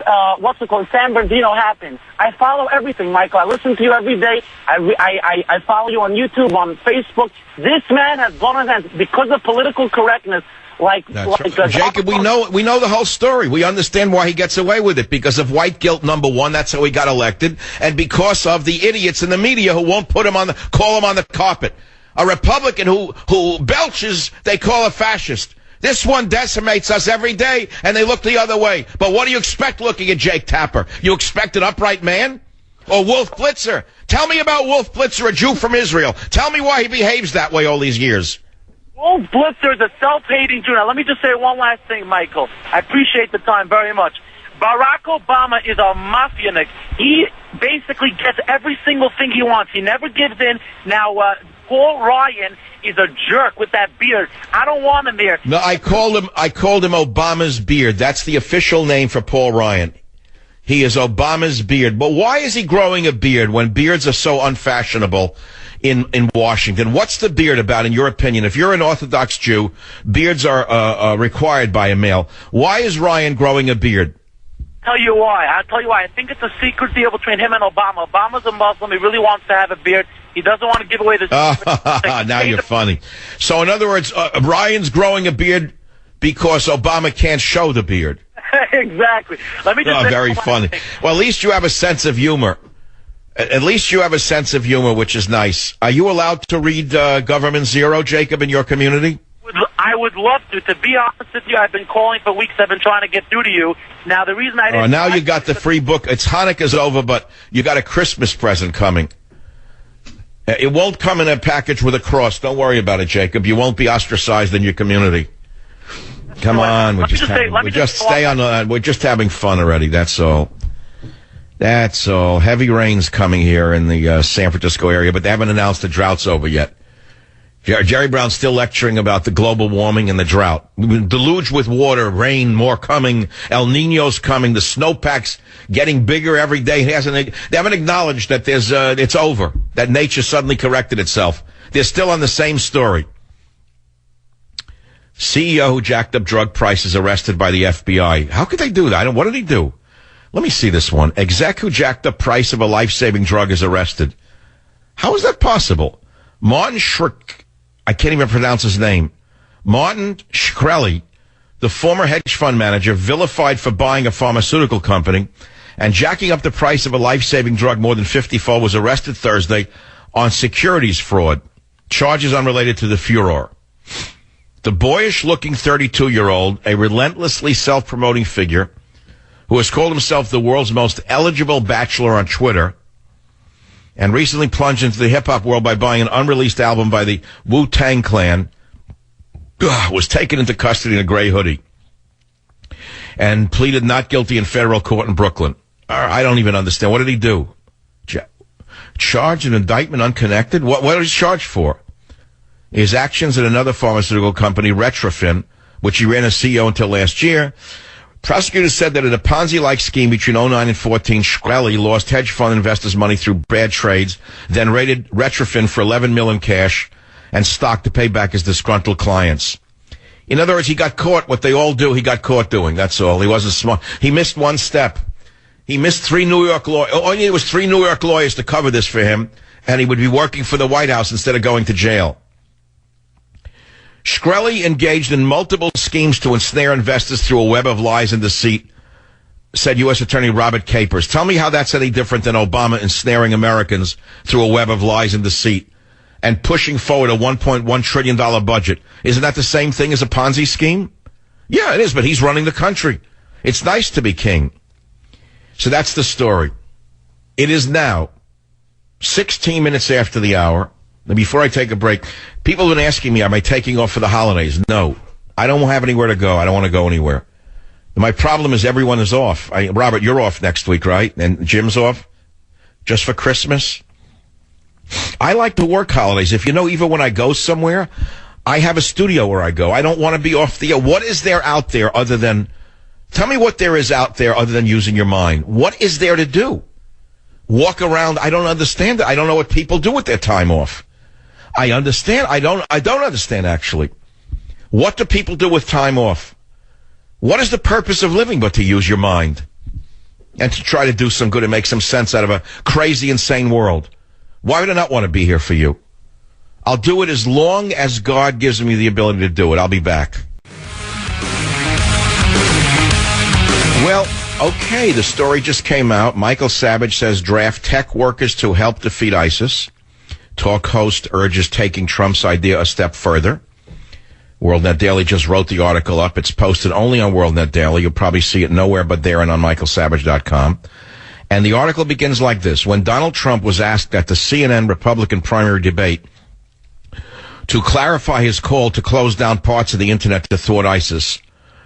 San Bernardino happened. I follow everything, Michael. I listen to you every day. I follow you on YouTube, on Facebook. This man has blood on his hands because of political correctness. Jacob, we know the whole story. We understand why he gets away with it, because of white guilt, number one. That's how he got elected, and because of the idiots in the media who won't call him on the carpet. A Republican who belches, they call a fascist. This one decimates us every day, and they look the other way. But what do you expect looking at Jake Tapper? You expect an upright man? Or Wolf Blitzer? Tell me about Wolf Blitzer, a Jew from Israel. Tell me why he behaves that way all these years. Wolf Blitzer is a self-hating Jew. Now, let me just say one last thing, Michael. I appreciate the time very much. Barack Obama is a mafia-nick. He basically gets every single thing he wants. He never gives in. Now, Paul Ryan is a jerk with that beard. I don't want him there. No, I called him Obama's beard. That's the official name for Paul Ryan. He is Obama's beard. But why is he growing a beard when beards are so unfashionable in Washington? What's the beard about, in your opinion? If you're an Orthodox Jew, beards are required by a male. Why is Ryan growing a beard? I'll tell you why. I think it's a secret deal between him and Obama. Obama's a Muslim. He really wants to have a beard. He doesn't want to give away the secret. Now you're funny. So, in other words, Ryan's growing a beard because Obama can't show the beard. Exactly. Let me just say very funny. Well, at least you have a sense of humor. At least you have a sense of humor, which is nice. Are you allowed to read Government Zero, Jacob, in your community? I would love to. To be honest with you, I've been calling for weeks. I've been trying to get through to you. Now, the reason I didn't... now you got the free book. It's Hanukkah's over, but you got a Christmas present coming. It won't come in a package with a cross. Don't worry about it, Jacob. You won't be ostracized in your community. Come on. We're just having fun already. That's all. That's all. Heavy rain's coming here in the San Francisco area, but they haven't announced the drought's over yet. Jerry Brown's still lecturing about the global warming and the drought. We've been deluged with water, rain, more coming. El Nino's coming. The snowpack's getting bigger every day. They haven't acknowledged that it's over, that nature suddenly corrected itself. They're still on the same story. CEO who jacked up drug prices arrested by the FBI. How could they do that? What did he do? Let me see this one. Exec who jacked up price of a life-saving drug is arrested. How is that possible? Martin Shkreli, I can't even pronounce his name. Martin Shkreli, the former hedge fund manager, vilified for buying a pharmaceutical company and jacking up the price of a life-saving drug more than 50-fold, was arrested Thursday on securities fraud. Charges unrelated to the furor. The boyish-looking 32-year-old, a relentlessly self-promoting figure who has called himself the world's most eligible bachelor on Twitter, and recently plunged into the hip-hop world by buying an unreleased album by the Wu-Tang Clan, was taken into custody in a gray hoodie and pleaded not guilty in federal court in Brooklyn. I don't even understand. What did he do? Charge an indictment unconnected? What was he charged for? His actions at another pharmaceutical company, Retrofin, which he ran as CEO until last year. Prosecutors said that in a Ponzi-like scheme between 2009 and 2014, Shkreli lost hedge fund investors' money through bad trades, then raided Retrofin for $11 million cash and stock to pay back his disgruntled clients. In other words, he got caught. What they all do, he got caught doing. That's all. He wasn't smart. He missed one step. He missed 3 New York lawyers. All he needed was 3 New York lawyers to cover this for him, and he would be working for the White House instead of going to jail. Shkreli engaged in multiple schemes to ensnare investors through a web of lies and deceit, said U.S. Attorney Robert Capers. Tell me how that's any different than Obama ensnaring Americans through a web of lies and deceit and pushing forward a $1.1 trillion budget. Isn't that the same thing as a Ponzi scheme? Yeah, it is, but he's running the country. It's nice to be king. So that's the story. It is now 16 minutes after the hour. And before I take a break, people have been asking me, am I taking off for the holidays? No, I don't have anywhere to go. I don't want to go anywhere. My problem is everyone is off. Robert, you're off next week, right? And Jim's off just for Christmas. I like to work holidays. If you know, even when I go somewhere, I have a studio where I go. I don't want to be off the air. What is there out there other than, tell me what there is out there other than using your mind. What is there to do? Walk around. I don't understand it. I don't know what people do with their time off. I understand. I don't understand, actually. What do people do with time off? What is the purpose of living but to use your mind and to try to do some good and make some sense out of a crazy, insane world? Why would I not want to be here for you? I'll do it as long as God gives me the ability to do it. I'll be back. Well, okay, the story just came out. Michael Savage says draft tech workers to help defeat ISIS. Talk host urges taking Trump's idea a step further. WorldNet Daily just wrote the article up. It's posted only on WorldNet Daily. You'll probably see it nowhere but there and on michaelsavage.com. And the article begins like this. When Donald Trump was asked at the CNN Republican primary debate to clarify his call to close down parts of the internet to thwart ISIS,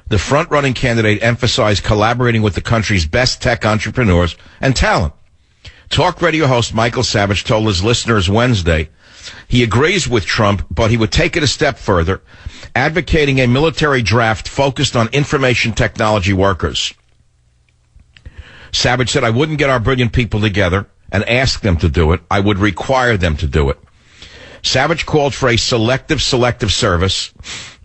the front-running candidate emphasized collaborating with the country's best tech entrepreneurs and talent. Talk radio host Michael Savage told his listeners Wednesday he agrees with Trump, but he would take it a step further, advocating a military draft focused on information technology workers. Savage said, I wouldn't get our brilliant people together and ask them to do it. I would require them to do it. Savage called for a selective service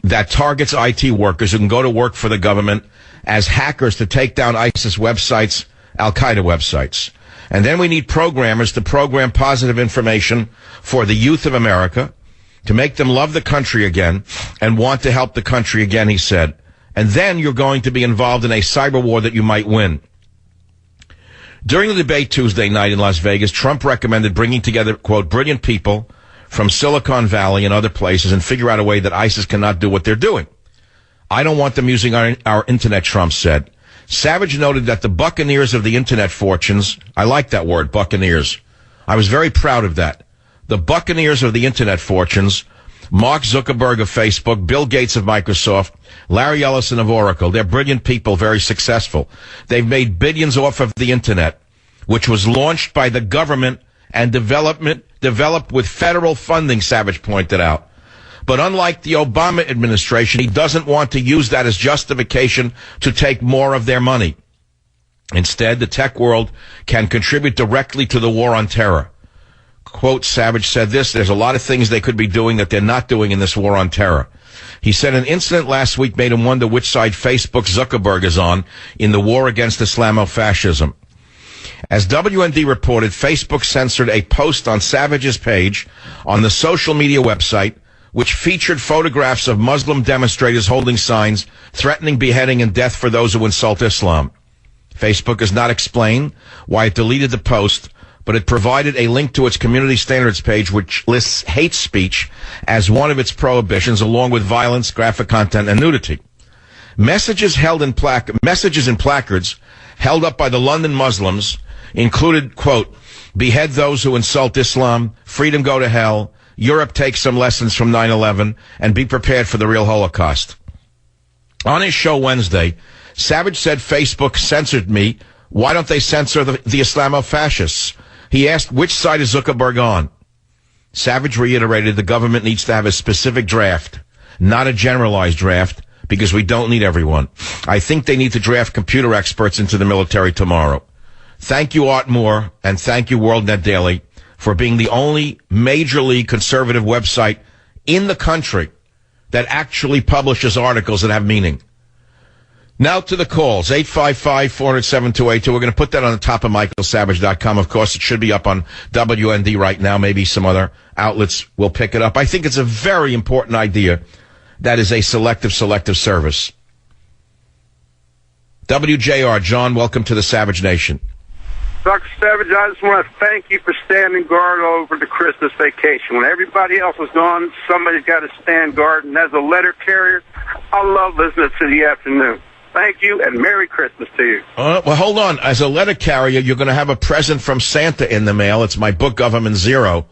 that targets IT workers who can go to work for the government as hackers to take down ISIS websites, Al-Qaeda websites. And then we need programmers to program positive information for the youth of America, to make them love the country again and want to help the country again, he said. And then you're going to be involved in a cyber war that you might win. During the debate Tuesday night in Las Vegas, Trump recommended bringing together, quote, brilliant people from Silicon Valley and other places and figure out a way that ISIS cannot do what they're doing. I don't want them using our internet, Trump said. Savage noted that the buccaneers of the internet fortunes, I like that word, buccaneers. I was very proud of that. The buccaneers of the internet fortunes, Mark Zuckerberg of Facebook, Bill Gates of Microsoft, Larry Ellison of Oracle, they're brilliant people, very successful. They've made billions off of the internet, which was launched by the government and developed with federal funding, Savage pointed out. But unlike the Obama administration, he doesn't want to use that as justification to take more of their money. Instead, the tech world can contribute directly to the war on terror. Quote, Savage said this, there's a lot of things they could be doing that they're not doing in this war on terror. He said an incident last week made him wonder which side Facebook Zuckerberg is on in the war against Islamofascism. As WND reported, Facebook censored a post on Savage's page on the social media website, which featured photographs of Muslim demonstrators holding signs threatening beheading and death for those who insult Islam. Facebook has not explained why it deleted the post, but it provided a link to its community standards page, which lists hate speech as one of its prohibitions, along with violence, graphic content, and nudity. Messages in placards held up by the London Muslims included, quote, behead those who insult Islam, freedom go to hell, Europe takes some lessons from 9/11, and be prepared for the real Holocaust. On his show Wednesday, Savage said Facebook censored me. Why don't they censor the Islamofascists? He asked, which side is Zuckerberg on? Savage reiterated the government needs to have a specific draft, not a generalized draft, because we don't need everyone. I think they need to draft computer experts into the military tomorrow. Thank you, Art Moore, and thank you, WorldNet Daily, for being the only major league conservative website in the country that actually publishes articles that have meaning. Now to the calls, 855-400-7282. We're going to put that on the top of michaelsavage.com. Of course, it should be up on WND right now. Maybe some other outlets will pick it up. I think it's a very important idea that is a selective service. WJR, John, welcome to the Savage Nation. Dr. Savage, I just want to thank you for standing guard over the Christmas vacation. When everybody else is gone, somebody's got to stand guard, and as a letter carrier, I love listening to the afternoon. Thank you, and Merry Christmas to you. Well, hold on. As a letter carrier, you're going to have a present from Santa in the mail. It's my book, Government Zero.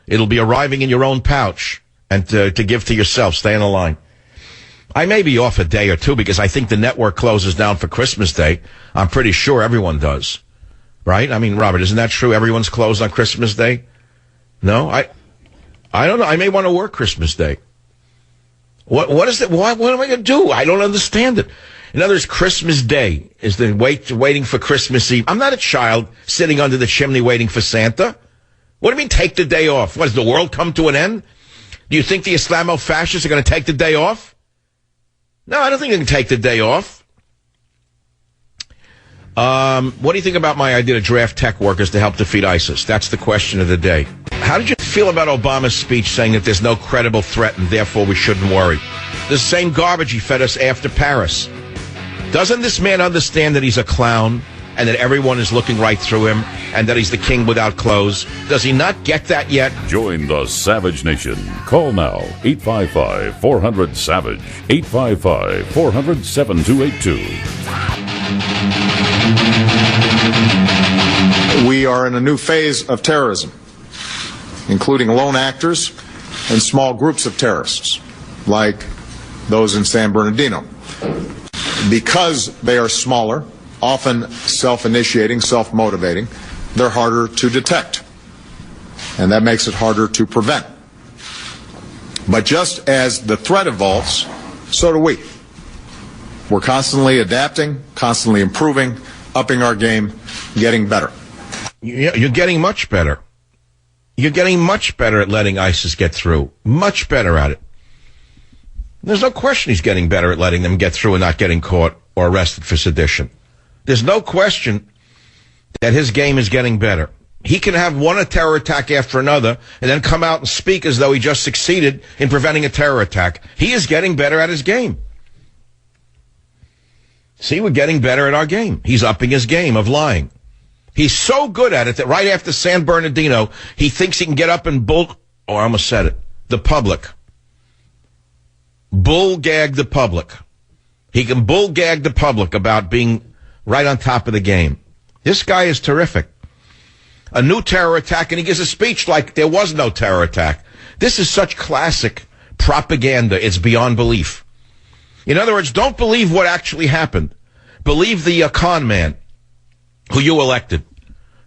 It'll be arriving in your own pouch and to give to yourself. Stay on the line. I may be off a day or two because I think the network closes down for Christmas Day. I'm pretty sure everyone does. Right? I mean, Robert, isn't that true? Everyone's closed on Christmas Day? No? I don't know. I may want to work Christmas Day. What is that? What am I going to do? I don't understand it. In other words, Christmas Day is the waiting for Christmas Eve. I'm not a child sitting under the chimney waiting for Santa. What do you mean take the day off? What, does the world come to an end? Do you think the Islamo-fascists are going to take the day off? No, I don't think they can take the day off. What do you think about my idea to draft tech workers to help defeat ISIS? That's the question of the day. How did you feel about Obama's speech saying that there's no credible threat and therefore we shouldn't worry? The same garbage he fed us after Paris. Doesn't this man understand that he's a clown and that everyone is looking right through him and that he's the king without clothes? Does he not get that yet? Join the Savage Nation. Call now, 855-400-SAVAGE, 855-400-7282. We are in a new phase of terrorism, including lone actors and small groups of terrorists, like those in San Bernardino. Because they are smaller, often self-initiating, self-motivating, they're harder to detect, and that makes it harder to prevent. But just as the threat evolves, so do we. We're constantly adapting, constantly improving, upping our game, getting better. You're getting much better. You're getting much better at letting ISIS get through. Much better at it. There's no question he's getting better at letting them get through and not getting caught or arrested for sedition. There's no question that his game is getting better. He can have one terror attack after another and then come out and speak as though he just succeeded in preventing a terror attack. He is getting better at his game. See, we're getting better at our game. He's upping his game of lying. He's so good at it that right after San Bernardino, he thinks he can get up and I almost said it, the public. Bull gag the public. He can bull gag the public about being right on top of the game. This guy is terrific. A new terror attack, and he gives a speech like there was no terror attack. This is such classic propaganda. It's beyond belief. In other words, don't believe what actually happened. Believe the con man who you elected.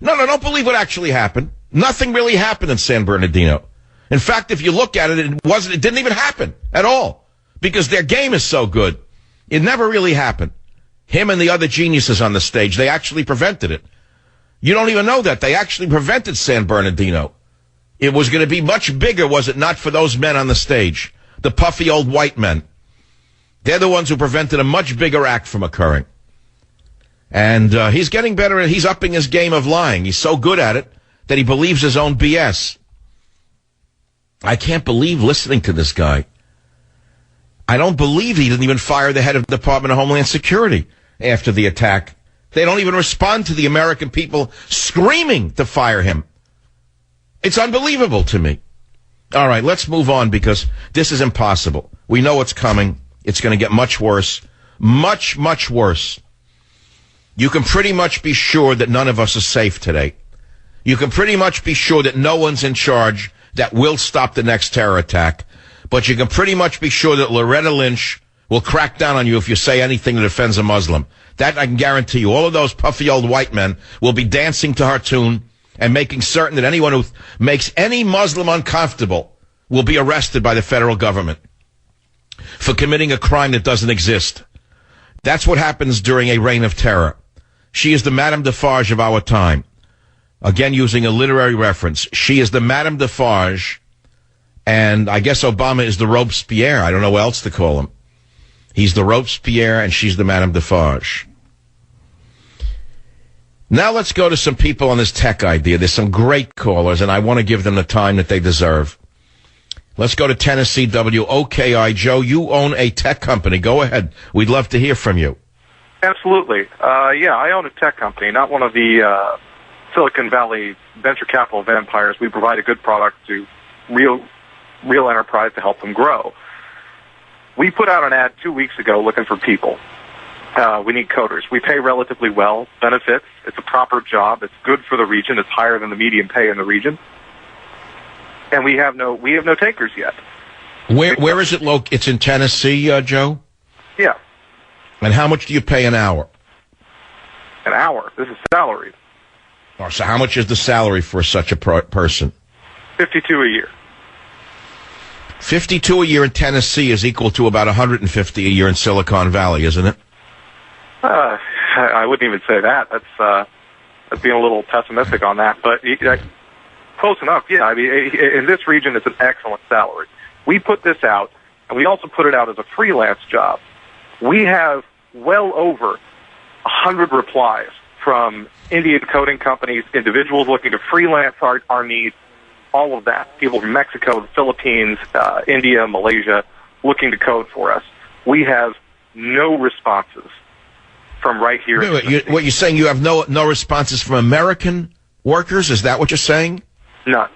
No, don't believe what actually happened. Nothing really happened in San Bernardino. In fact, if you look at it, it didn't even happen at all because their game is so good. It never really happened. Him and the other geniuses on the stage, they actually prevented it. You don't even know that. They actually prevented San Bernardino. It was going to be much bigger, was it not, for those men on the stage, the puffy old white men. They're the ones who prevented a much bigger act from occurring. And he's getting better, and he's upping his game of lying. He's so good at it that he believes his own BS. I can't believe listening to this guy. I don't believe he didn't even fire the head of the Department of Homeland Security after the attack. They don't even respond to the American people screaming to fire him. It's unbelievable to me. All right, let's move on because this is impossible. We know it's coming. It's going to get much worse. Much, much worse. You can pretty much be sure that none of us are safe today. You can pretty much be sure that no one's in charge that will stop the next terror attack. But you can pretty much be sure that Loretta Lynch will crack down on you if you say anything that offends a Muslim. That I can guarantee you. All of those puffy old white men will be dancing to her tune and making certain that anyone who makes any Muslim uncomfortable will be arrested by the federal government for committing a crime that doesn't exist. That's what happens during a reign of terror. She is the Madame Defarge of our time. Again, using a literary reference. She is the Madame Defarge, and I guess Obama is the Robespierre. I don't know what else to call him. He's the Robespierre, and she's the Madame Defarge. Now let's go to some people on this tech idea. There's some great callers, and I want to give them the time that they deserve. Let's go to Tennessee, WOKI. Joe, you own a tech company. Go ahead. We'd love to hear from you. Absolutely. I own a tech company, not one of the Silicon Valley venture capital vampires. We provide a good product to real enterprise to help them grow. We put out an ad 2 weeks ago looking for people. We need coders. We pay relatively well, benefits. It's a proper job. It's good for the region. It's higher than the median pay in the region. And we have no takers yet. Where is it located? It's in Tennessee, Joe? Yeah. And how much do you pay an hour? An hour. This is salaried. Oh, so how much is the salary for such a person? $52 a year. $52 a year in Tennessee is equal to about $150 a year in Silicon Valley, isn't it? I wouldn't even say that. That's being a little pessimistic on that. But close enough, yeah. I mean, in this region, it's an excellent salary. We put this out, and we also put it out as a freelance job. We have well over 100 replies from Indian coding companies, individuals looking to freelance our needs, all of that. People from Mexico, the Philippines, India, Malaysia, looking to code for us. We have no responses from right here. Wait, what you're saying? You have no responses from American workers? Is that what you're saying? None.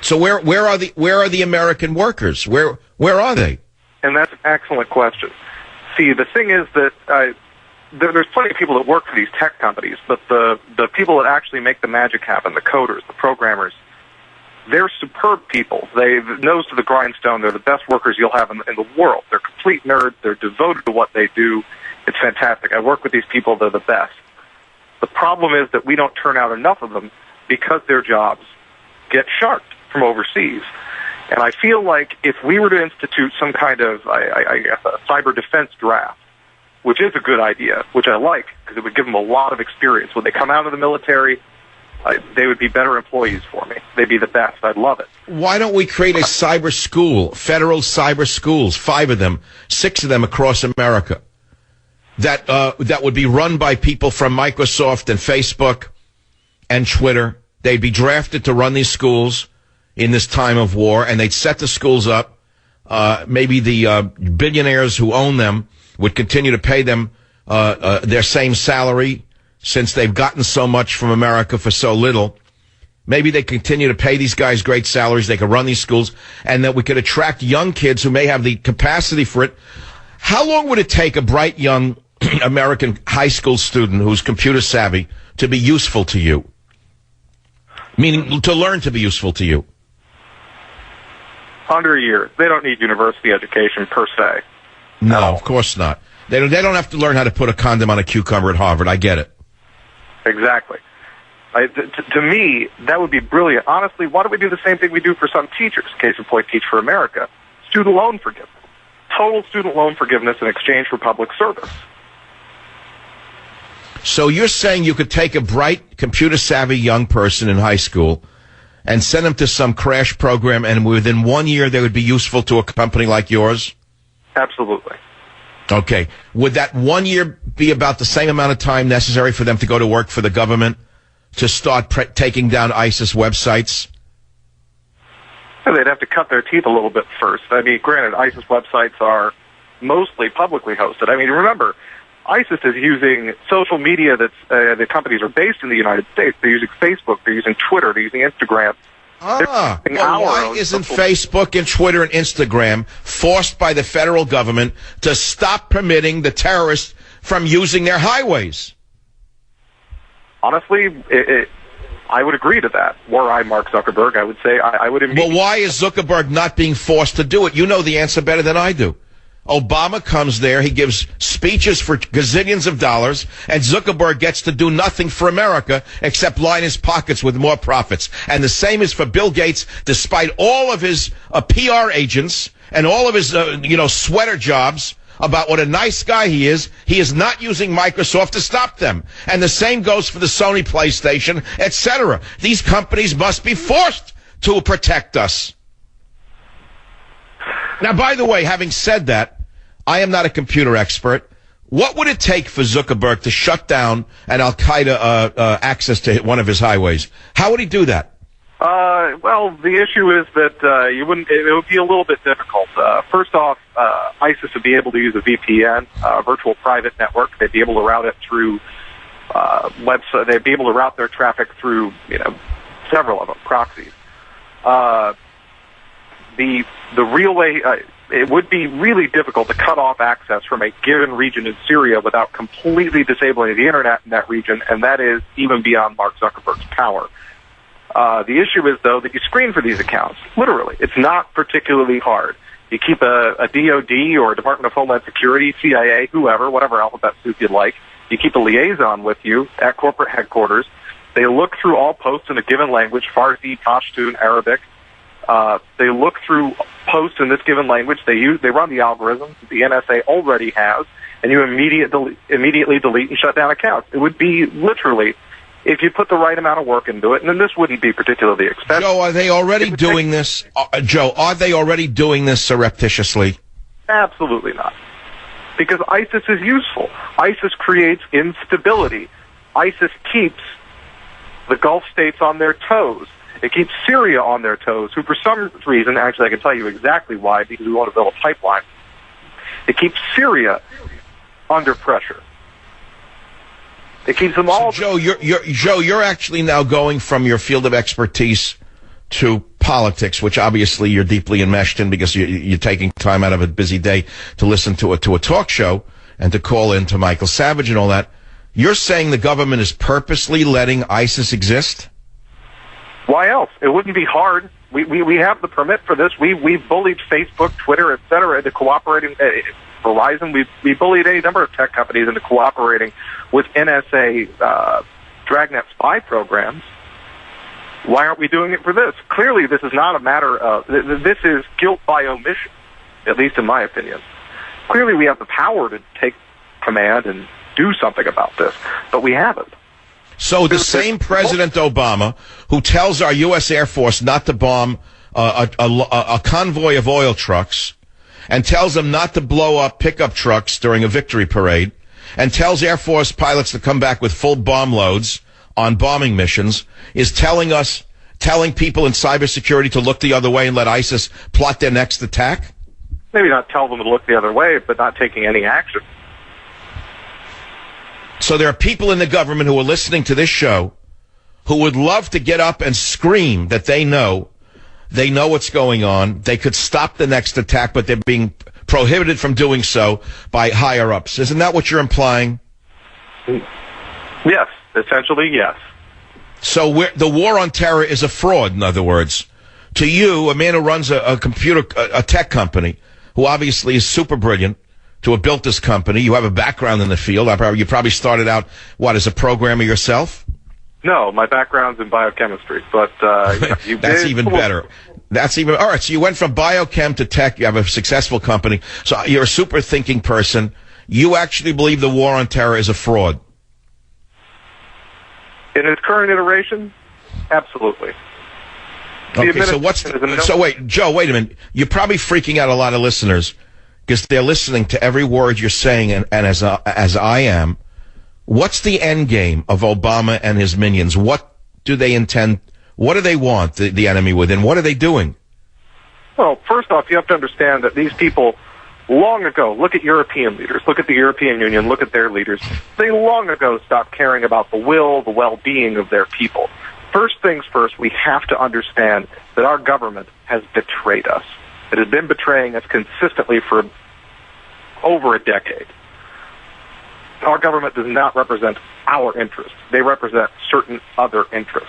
So where are the American workers? Where are they? And that's an excellent question. See, the thing is that there's plenty of people that work for these tech companies, but the people that actually make the magic happen, the coders, the programmers, they're superb people. They nose to the grindstone. They're the best workers you'll have in the world. They're complete nerds. They're devoted to what they do. It's fantastic. I work with these people. They're the best. The problem is that we don't turn out enough of them because their jobs get sharked from overseas. And I feel like if we were to institute some kind of, I guess, a cyber defense draft, which is a good idea, which I like, because it would give them a lot of experience. When they come out of the military, they would be better employees for me. They'd be the best. I'd love it. Why don't we create a cyber school, federal cyber schools, 5 of them, 6 of them across America, that would be run by people from Microsoft and Facebook and Twitter. They'd be drafted to run these schools in this time of war, and they'd set the schools up. Maybe the billionaires who own them would continue to pay them their same salary since they've gotten so much from America for so little. Maybe they continue to pay these guys great salaries. They could run these schools, and that we could attract young kids who may have the capacity for it. How long would it take a bright young American high school student who's computer savvy to be useful to you? Meaning to learn to be useful to you? Under a year. They don't need university education per se. No, of course not. They don't have to learn how to put a condom on a cucumber at Harvard. I get it. Exactly. To me, that would be brilliant. Honestly, why don't we do the same thing we do for some teachers? Case in point, Teach for America. Student loan forgiveness. Total student loan forgiveness in exchange for public service. So you're saying you could take a bright, computer-savvy young person in high school and send them to some crash program, and within 1 year they would be useful to a company like yours? Absolutely. Okay. Would that 1 year be about the same amount of time necessary for them to go to work for the government to start taking down ISIS websites? Yeah, they'd have to cut their teeth a little bit first. I mean, granted, ISIS websites are mostly publicly hosted. I mean, remember, ISIS is using social media that's the companies are based in the United States. They're using Facebook. They're using Twitter. They're using Instagram. Well, why isn't Facebook and Twitter and Instagram forced by the federal government to stop permitting the terrorists from using their highways? Honestly, I would agree to that. Were I Mark Zuckerberg, I would say I would immediately... Well, why is Zuckerberg not being forced to do it? You know the answer better than I do. Obama comes there, he gives speeches for gazillions of dollars, and Zuckerberg gets to do nothing for America except line his pockets with more profits. And the same is for Bill Gates, despite all of his PR agents and all of his, sweater jobs about what a nice guy he is not using Microsoft to stop them. And the same goes for the Sony PlayStation, etc. These companies must be forced to protect us. Now, by the way, having said that, I am not a computer expert. What would it take for Zuckerberg to shut down an Al-Qaeda access to one of his highways? How would he do that? Well, the issue is that you wouldn't. It would be a little bit difficult. First off, ISIS would be able to use a VPN, virtual private network. They'd be able to route it through website. They'd be able to route their traffic through, several of them, proxies. The real way. It would be really difficult to cut off access from a given region in Syria without completely disabling the internet in that region, and that is even beyond Mark Zuckerberg's power. The issue is, though, that you screen for these accounts. Literally. It's not particularly hard. You keep a DOD or a Department of Homeland Security, CIA, whoever, whatever alphabet soup you'd like. You keep a liaison with you at corporate headquarters. They look through all posts in a given language, Farsi, Pashtun, Arabic. They look through posts in this given language. They run the algorithms that the NSA already has, and you immediately delete and shut down accounts. It would be literally, if you put the right amount of work into it, and then this wouldn't be particularly expensive. Joe, are they already doing this? Joe, are they already doing this surreptitiously? Absolutely not. Because ISIS is useful. ISIS creates instability. ISIS keeps the Gulf states on their toes. It keeps Syria on their toes, who for some reason, actually I can tell you exactly why, because we want to build a pipeline. It keeps Syria under pressure. It keeps them all. So, Joe, you're actually now going from your field of expertise to politics, which obviously you're deeply enmeshed in because you're taking time out of a busy day to listen to a talk show and to call in to Michael Savage and all that. You're saying the government is purposely letting ISIS exist? Why else? It wouldn't be hard. We have the permit for this. We've bullied Facebook, Twitter, et cetera, into cooperating. Verizon, we bullied any number of tech companies into cooperating with NSA Dragnet spy programs. Why aren't we doing it for this? Clearly, this is not a matter of. This is guilt by omission, at least in my opinion. Clearly, we have the power to take command and do something about this, but we haven't. So the same President Obama who tells our U.S. Air Force not to bomb a convoy of oil trucks and tells them not to blow up pickup trucks during a victory parade and tells Air Force pilots to come back with full bomb loads on bombing missions is telling people in cybersecurity to look the other way and let ISIS plot their next attack? Maybe not tell them to look the other way, but not taking any action. So there are people in the government who are listening to this show who would love to get up and scream that they know what's going on. They could stop the next attack, but they're being prohibited from doing so by higher-ups. Isn't that what you're implying? Yes, essentially, yes. So the war on terror is a fraud, in other words. To you, a man who runs a tech company, who obviously is super brilliant, to have built this company. You have a background in the field. You probably started out, as a programmer yourself? No, my background's in biochemistry, but that's even better. All right, so you went from biochem to tech. You have a successful company. So you're a super thinking person. You actually believe the war on terror is a fraud? In its current iteration, absolutely. Okay, so wait, Joe, wait a minute. You're probably freaking out a lot of listeners because they're listening to every word you're saying, and as I am. What's the end game of Obama and his minions? What do they intend? What do they want the enemy within? What are they doing? Well, first off, you have to understand that these people long ago, look at European leaders, look at the European Union, look at their leaders. They long ago stopped caring about the well-being of their people. First things first, we have to understand that our government has betrayed us. It has been betraying us consistently for over a decade. Our government does not represent our interests. They represent certain other interests.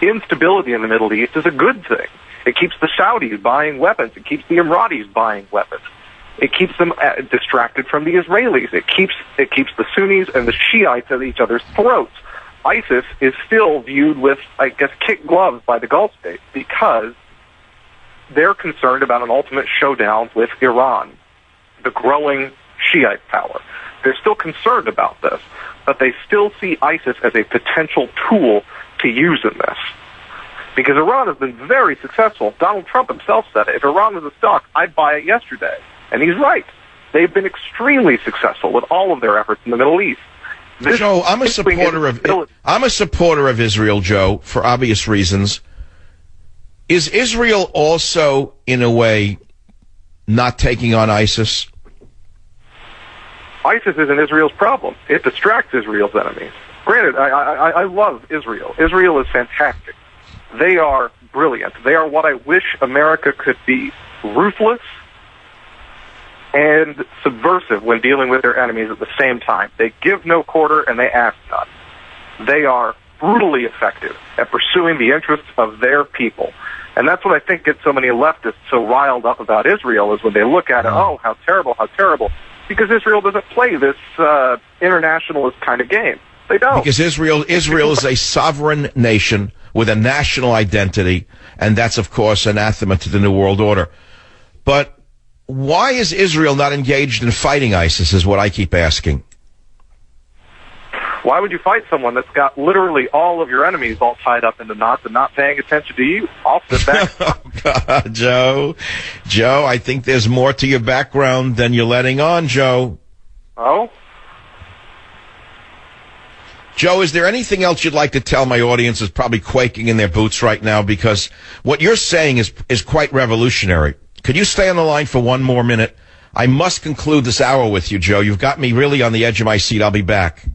Instability in the Middle East is a good thing. It keeps the Saudis buying weapons. It keeps the Emiratis buying weapons. It keeps them distracted from the Israelis. It keeps the Sunnis and the Shiites at each other's throats. ISIS is still viewed with, I guess, kick gloves by the Gulf states because they're concerned about an ultimate showdown with Iran, the growing Shiite power. They're still concerned about this, but they still see ISIS as a potential tool to use in this. Because Iran has been very successful. Donald Trump himself said it. If Iran was a stock, I'd buy it yesterday. And he's right. They've been extremely successful with all of their efforts in the Middle East. Joe, I'm a supporter of Israel, Joe, for obvious reasons. Is Israel also, in a way, not taking on ISIS? ISIS isn't Israel's problem. It distracts Israel's enemies. Granted, I love Israel. Israel is fantastic. They are brilliant. They are what I wish America could be. Ruthless and subversive when dealing with their enemies at the same time. They give no quarter and they ask none. They are brutally effective at pursuing the interests of their people. And that's what I think gets so many leftists so riled up about Israel, is when they look at it, oh, how terrible, how terrible. Because Israel doesn't play this internationalist kind of game. They don't. Because Israel is a sovereign nation with a national identity, and that's, of course, anathema to the New World Order. But why is Israel not engaged in fighting ISIS, is what I keep asking. Why would you fight someone that's got literally all of your enemies all tied up in the knots and not paying attention to you? I'll sit back. Oh, God, Joe, I think there's more to your background than you're letting on, Joe. Oh? Joe, is there anything else you'd like to tell my audience is probably quaking in their boots right now? Because what you're saying is quite revolutionary. Could you stay on the line for one more minute? I must conclude this hour with you, Joe. You've got me really on the edge of my seat. I'll be back. In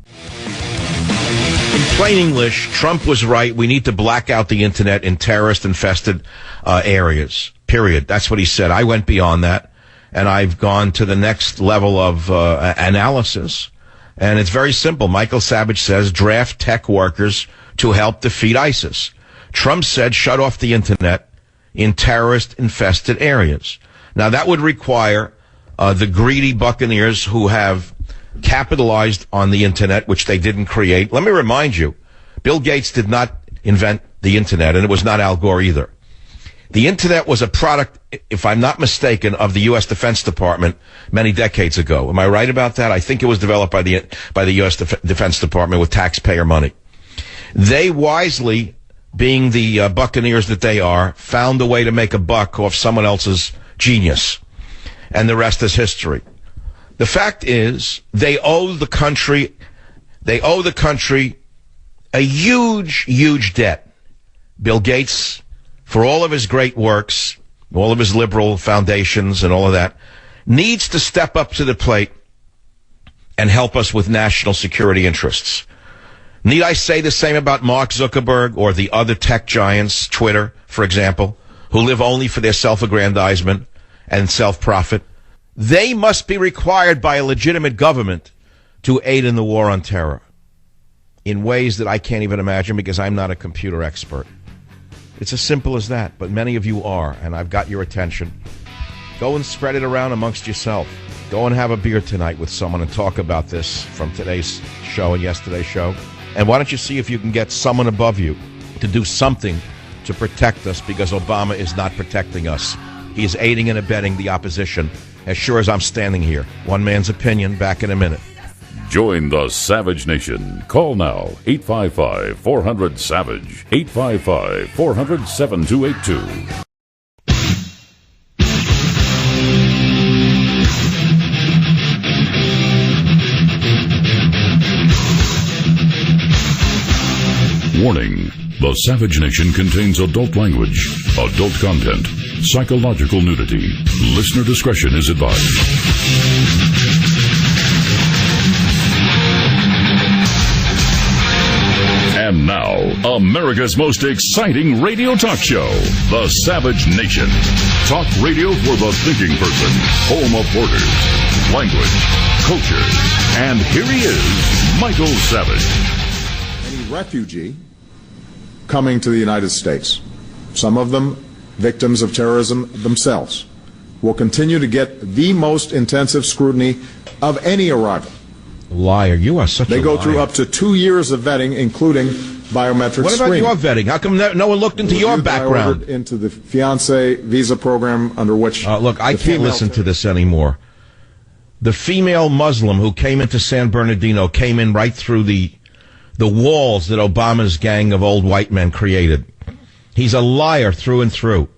plain English, Trump was right. We need to black out the internet in terrorist-infested areas, period. That's what he said. I went beyond that, and I've gone to the next level of analysis. And it's very simple. Michael Savage says draft tech workers to help defeat ISIS. Trump said shut off the internet in terrorist-infested areas. Now, that would require the greedy buccaneers who have capitalized on the internet, which they didn't create. Let me remind you, Bill Gates did not invent the internet, and it was not Al Gore either. The internet was a product, if I'm not mistaken, of the U.S. Defense Department many decades ago. Am I right about that? I think it was developed by the U.S. Defense Department with taxpayer money. They wisely, being the buccaneers that they are, found a way to make a buck off someone else's genius. And the rest is history. The fact is, they owe the country a huge, huge debt. Bill Gates, for all of his great works, all of his liberal foundations and all of that, needs to step up to the plate and help us with national security interests. Need I say the same about Mark Zuckerberg or the other tech giants, Twitter, for example, who live only for their self-aggrandizement and self-profit? They must be required by a legitimate government to aid in the war on terror in ways that I can't even imagine because I'm not a computer expert. It's as simple as that, but many of you are, and I've got your attention. Go and spread it around amongst yourself. Go and have a beer tonight with someone and talk about this from today's show and yesterday's show. And why don't you see if you can get someone above you to do something to protect us, because Obama is not protecting us. He is aiding and abetting the opposition, as sure as I'm standing here. One man's opinion, back in a minute. Join the Savage Nation. Call now, 855-400-SAVAGE, 855-400-7282. Warning. The Savage Nation contains adult language, adult content, psychological nudity. Listener discretion is advised. And now, America's most exciting radio talk show, The Savage Nation. Talk radio for the thinking person, home of borders, language, culture. And here he is, Michael Savage. Any refugee coming to the United States, some of them victims of terrorism themselves, will continue to get the most intensive scrutiny of any arrival. Liar. You are such a liar. They go through up to 2 years of vetting, including biometric What about screening. your vetting? How come no one looked into your background? Into the fiancé visa program under which... Look, I can't listen to this anymore. The female Muslim who came into San Bernardino came in right through the walls that Obama's gang of old white men created. He's a liar through and through.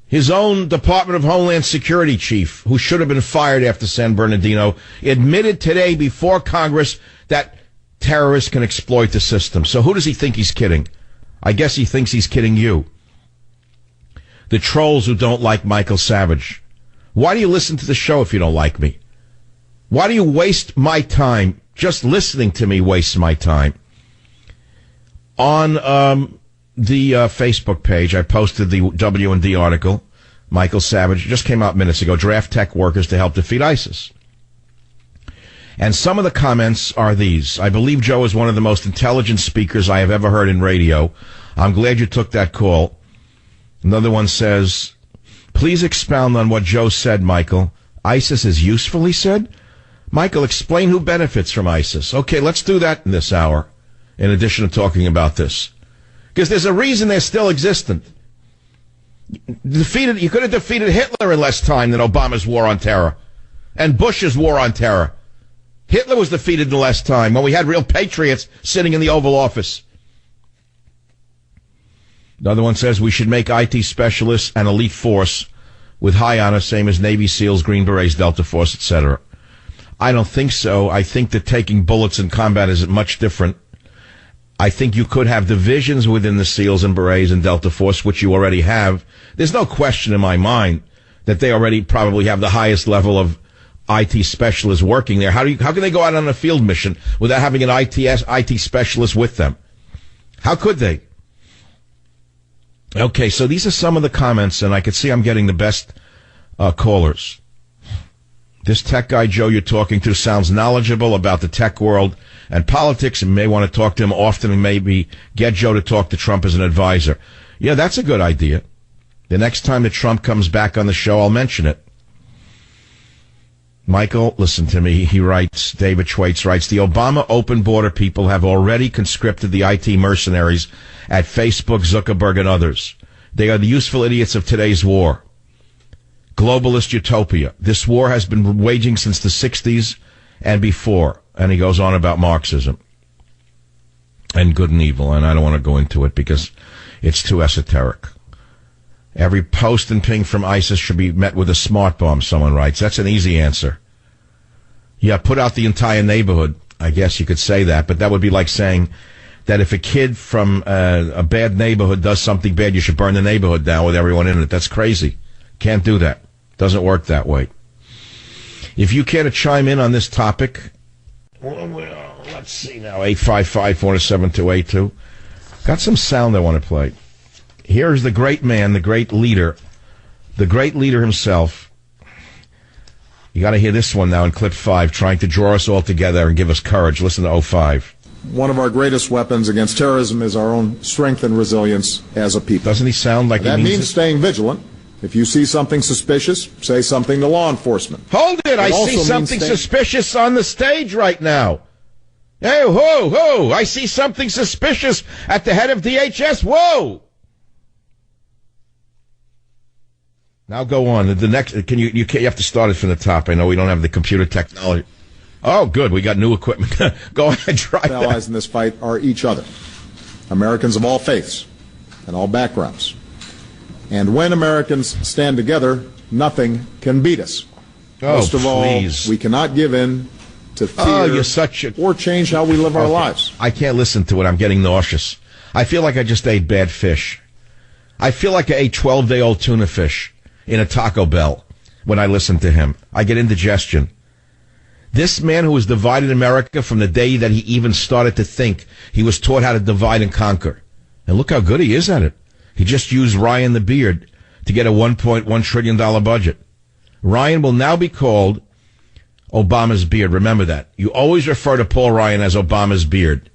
His own Department of Homeland Security chief, who should have been fired after San Bernardino, admitted today before Congress that terrorists can exploit the system. So who does he think he's kidding? I guess he thinks he's kidding you. the trolls who don't like Michael Savage. Why do you listen to the show if you don't like me? Why do you waste my time? Just listening to me wastes my time. On the Facebook page, I posted the W&D article. Michael Savage just came out minutes ago. Draft tech workers to help defeat ISIS. And some of the comments are these. I believe Joe is one of the most intelligent speakers I have ever heard in radio. I'm glad you took that call. Another one says, please expound on what Joe said, Michael. ISIS is useful, he said. Michael, explain who benefits from ISIS. Okay, let's do that in this hour, in addition to talking about this. Because there's a reason they're still existent. You could have defeated Hitler in less time than Obama's war on terror and Bush's war on terror. Hitler was defeated in less time when we had real patriots sitting in the Oval Office. Another one says we should make IT specialists an elite force with high honor, same as Navy SEALs, Green Berets, Delta Force, etc. I don't think so. I think that taking bullets in combat is much different. I think you could have divisions within the SEALs and Berets and Delta Force, which you already have. There's no question in my mind that they already probably have the highest level of IT specialists working there. How can they go out on a field mission without having an IT specialist with them? How could they? Okay, so these are some of the comments, and I can see I'm getting the best callers. This tech guy, Joe, you're talking to sounds knowledgeable about the tech world and politics, and may want to talk to him often and maybe get Joe to talk to Trump as an advisor. Yeah, that's a good idea. The next time that Trump comes back on the show, I'll mention it. Michael, listen to me. He writes, David Schweitz writes, the Obama open border people have already conscripted the IT mercenaries at Facebook, Zuckerberg, and others. They are the useful idiots of today's war. Globalist utopia. This war has been waging since the 60s and before. And he goes on about Marxism and good and evil. And I don't want to go into it because it's too esoteric. Every post and ping from ISIS should be met with a smart bomb, someone writes. That's an easy answer. Yeah, put out the entire neighborhood. I guess you could say that, but that would be like saying that if a kid from a bad neighborhood does something bad, you should burn the neighborhood down with everyone in it. That's crazy. Can't do that. Doesn't work that way. If you care to chime in on this topic, let's see now, 855-407-282. Got some sound I want to play. Here's the great man, the great leader himself. You got to hear this one now in clip 5, trying to draw us all together and give us courage. Listen to 05. One of our greatest weapons against terrorism is our own strength and resilience as a people. Doesn't he sound like that he means means staying vigilant. If you see something suspicious, say something to law enforcement. Hold it! I see something suspicious on the stage right now. Hey, whoa! I see something suspicious at the head of DHS. Whoa! Now go on. The next, you have to start it from the top. I know we don't have the computer technology. Oh, good. We got new equipment. Go ahead, try that. Allies in this fight are each other. Americans of all faiths and all backgrounds. And when Americans stand together, nothing can beat us. Most of all, we cannot give in to fear or change how we live our lives. I can't listen to it. I'm getting nauseous. I feel like I just ate bad fish. I feel like I ate 12-day-old tuna fish in a Taco Bell when I listen to him. I get indigestion. This man who has divided America from the day that he even started to think, he was taught how to divide and conquer. And look how good he is at it. He just used Ryan the Beard to get a $1.1 trillion budget. Ryan will now be called Obama's beard. Remember that. You always refer to Paul Ryan as Obama's beard.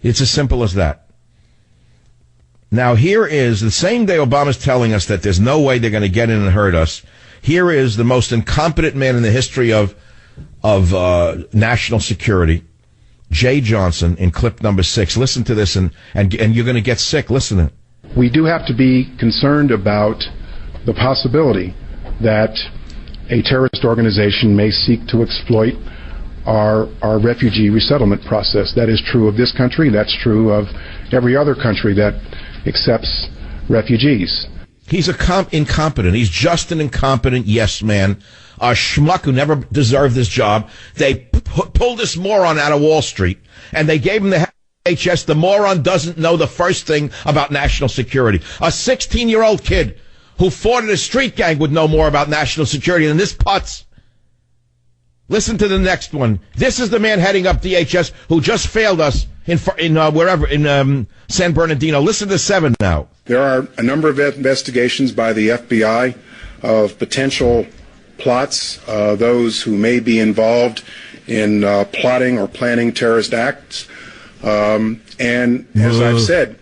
It's as simple as that. Now, here is the same day Obama's telling us that there's no way they're going to get in and hurt us. Here is the most incompetent man in the history of national security, Jay Johnson, in clip number 6. Listen to this, and you're going to get sick. Listen to it. We do have to be concerned about the possibility that a terrorist organization may seek to exploit our refugee resettlement process. That is true of this country. That's true of every other country that accepts refugees. He's incompetent. He's just an incompetent yes man, a schmuck who never deserved this job. They pulled this moron out of Wall Street, and they gave him the HS. The moron doesn't know the first thing about national security. A 16-year-old kid who fought in a street gang would know more about national security than this putz. Listen to the next one. This is the man heading up DHS who just failed us in San Bernardino. Listen to 7 now. There are a number of investigations by the FBI of potential plots, those who may be involved in plotting or planning terrorist acts. And as I've said,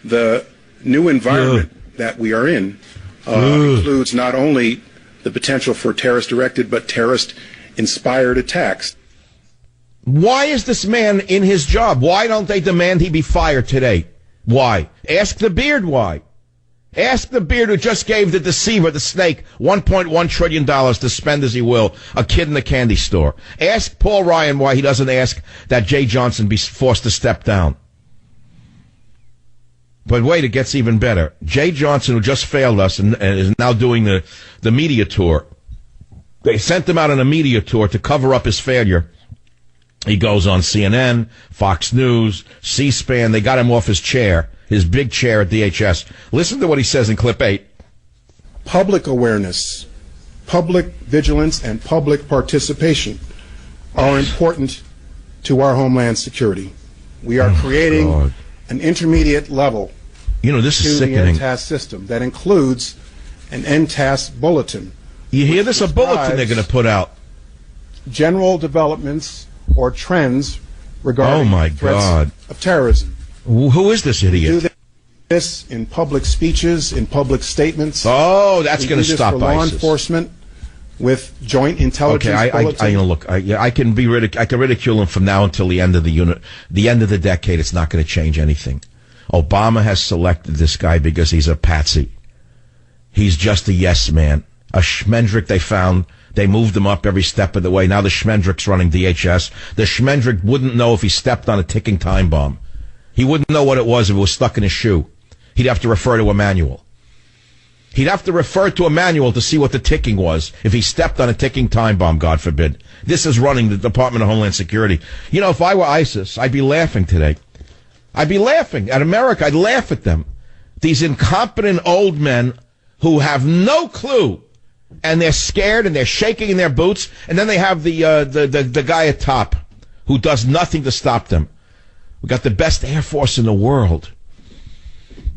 the new environment that we are in includes not only the potential for terrorist-directed but terrorist-inspired attacks. Why is this man in his job? Why don't they demand he be fired today? Why? Ask the Beard why. Ask the Beard who just gave the deceiver, the snake, $1.1 trillion to spend as he will, a kid in a candy store. Ask Paul Ryan why he doesn't ask that Jay Johnson be forced to step down. But wait, it gets even better. Jay Johnson, who just failed us and is now doing the media tour. They sent him out on a media tour to cover up his failure. He goes on CNN, Fox News, C-SPAN. They got him off his chair, his big chair at DHS. Listen to what he says in clip 8. Public awareness, public vigilance, and public participation are important to our homeland security. We are creating an intermediate level this is to the sickening. NTAS system that includes an NTAS bulletin. You hear this? A bulletin they're going to put out. General developments or trends regarding threats of terrorism. Who is this idiot? We do this in public speeches, in public statements. Oh, that's going to stop law ISIS. Enforcement with joint intelligence bulletins. I can ridicule him from now until the end of the end of the decade. It's not going to change anything. Obama has selected this guy because he's a patsy. He's just a yes man. A Schmendrick they found. They moved him up every step of the way. Now the Schmendrick's running DHS. The Schmendrick wouldn't know if he stepped on a ticking time bomb. He wouldn't know what it was if it was stuck in his shoe. He'd have to refer to a manual. He'd have to refer to a manual to see what the ticking was if he stepped on a ticking time bomb, God forbid. This is running the Department of Homeland Security. If I were ISIS, I'd be laughing today. I'd be laughing at America. I'd laugh at them. These incompetent old men who have no clue. And they're scared and they're shaking in their boots. And then they have the guy at top who does nothing to stop them. We got the best Air Force in the world.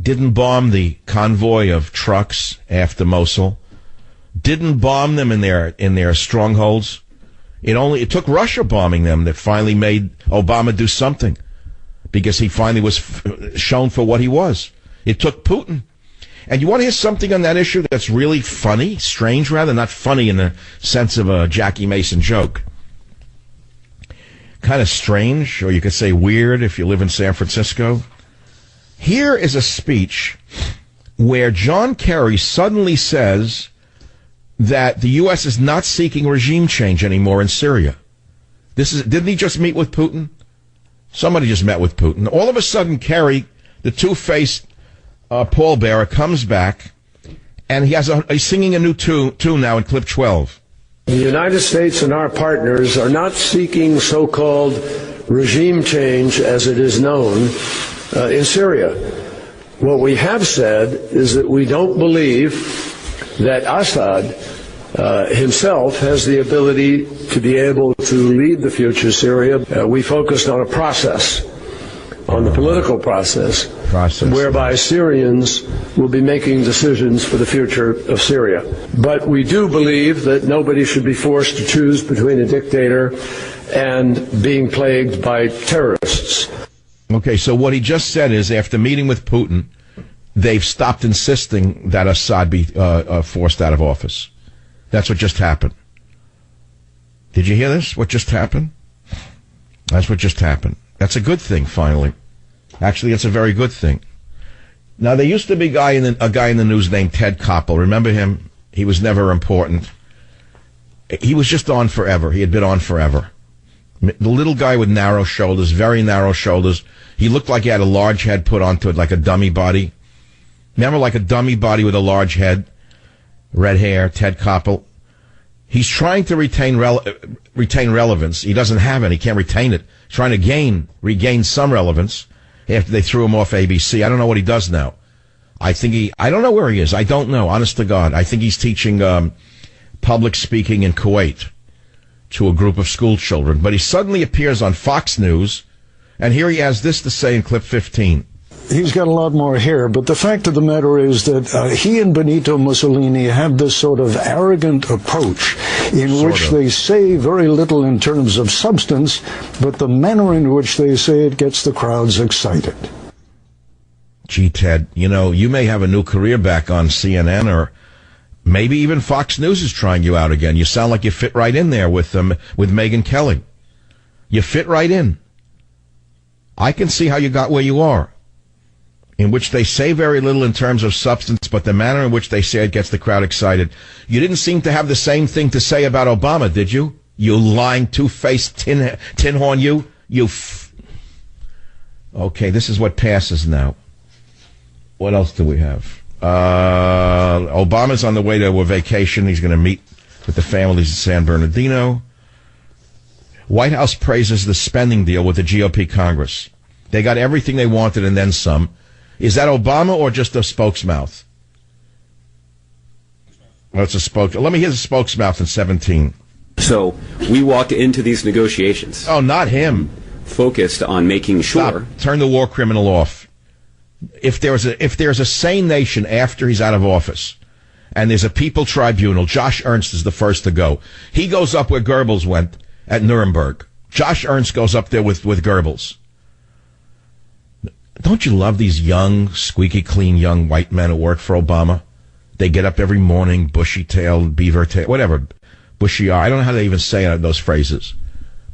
Didn't bomb the convoy of trucks after Mosul. Didn't bomb them in their strongholds. It took Russia bombing them that finally made Obama do something. Because he finally was shown for what he was. It took Putin. And you want to hear something on that issue that's really funny, strange rather, not funny in the sense of a Jackie Mason joke. Kind of strange, or you could say weird if you live in San Francisco. Here is a speech where John Kerry suddenly says that the U.S. is not seeking regime change anymore in Syria. Didn't he just meet with Putin? Somebody just met with Putin. All of a sudden, the two-faced pallbearer comes back, and he's singing a new tune now in clip 12. The United States and our partners are not seeking so-called regime change as it is known in Syria. What we have said is that we don't believe that Assad himself has the ability to be able to lead the future Syria. We focused on a process, on the political process, whereby Syrians will be making decisions for the future of Syria. But we do believe that nobody should be forced to choose between a dictator and being plagued by terrorists. Okay, so what he just said is after meeting with Putin, they've stopped insisting that Assad be forced out of office. That's what just happened. Did you hear this? What just happened? That's what just happened. That's a good thing, finally. Actually, it's a very good thing. Now, there used to be a guy in the news named Ted Koppel. Remember him? He was never important. He was just on forever. He had been on forever. The little guy with narrow shoulders, very narrow shoulders. He looked like he had a large head put onto it, like a dummy body. Remember, like a dummy body with a large head? Red hair, Ted Koppel. He's trying to retain relevance. He doesn't have any. He can't retain it. He's trying to regain some relevance after they threw him off ABC. I don't know what he does now. I don't know where he is. I don't know, honest to God. I think he's teaching public speaking in Kuwait to a group of school children. But he suddenly appears on Fox News, and here he has this to say in clip 15. He's got a lot more hair, but the fact of the matter is that he and Benito Mussolini have this sort of arrogant approach in which they say very little in terms of substance, but the manner in which they say it gets the crowds excited. Gee, Ted, you may have a new career back on CNN, or maybe even Fox News is trying you out again. You sound like you fit right in there with Megyn Kelly. You fit right in. I can see how you got where you are, in which they say very little in terms of substance, but the manner in which they say it gets the crowd excited. You didn't seem to have the same thing to say about Obama, did you? You lying, two-faced tin horn, you. Okay, this is what passes now. What else do we have? Obama's on the way to a vacation. He's going to meet with the families in San Bernardino. White House praises the spending deal with the GOP Congress. They got everything they wanted and then some. Is that Obama or just a spokesmouth? Well, it's a let me hear the spokesmouth in 17. So we walked into these negotiations. Oh, not him. Focused on making sure. Stop. Turn the war criminal off. If there's a sane nation after he's out of office, and there's a people tribunal, Josh Ernst is the first to go. He goes up where Goebbels went at Nuremberg. Josh Ernst goes up there with Goebbels. Don't you love these young, squeaky clean young white men who work for Obama? They get up every morning, bushy-tailed, beaver-tailed, whatever. Bushy-eyed. I don't know how they even say those phrases.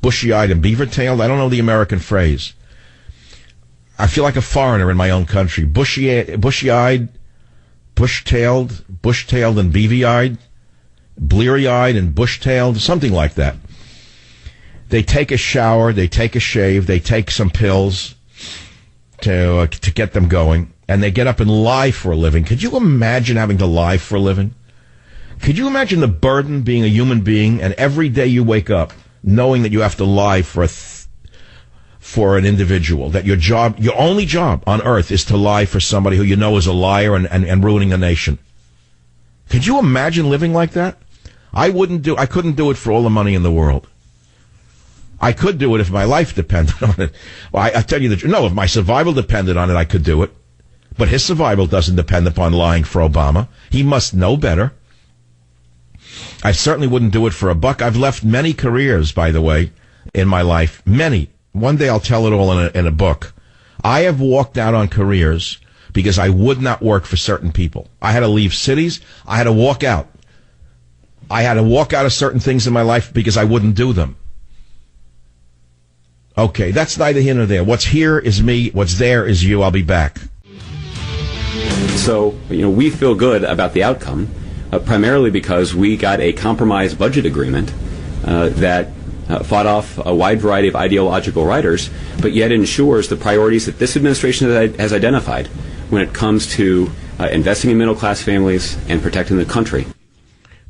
Bushy-eyed and beaver-tailed. I don't know the American phrase. I feel like a foreigner in my own country. Bushy-eyed, bush-tailed and beavy-eyed, bleary-eyed and bush-tailed, something like that. They take a shower, they take a shave, they take some pills to get them going, and they get up and lie for a living. Could you imagine having to lie for a living? Could you imagine the burden being a human being, and every day you wake up knowing that you have to lie for an individual, that your only job on earth is to lie for somebody who you know is a liar and ruining a nation? Could you imagine living like that? I couldn't do it for all the money in the world. I could do it if my life depended on it. Well, I tell you the truth. No, if my survival depended on it, I could do it. But his survival doesn't depend upon lying for Obama. He must know better. I certainly wouldn't do it for a buck. I've left many careers, by the way, in my life. Many. One day I'll tell it all in a book. I have walked out on careers because I would not work for certain people. I had to leave cities. I had to walk out. I had to walk out of certain things in my life because I wouldn't do them. Okay, that's neither here nor there. What's here is me. What's there is you. I'll be back. So, we feel good about the outcome, primarily because we got a compromise budget agreement that fought off a wide variety of ideological writers, but yet ensures the priorities that this administration has identified when it comes to investing in middle-class families and protecting the country.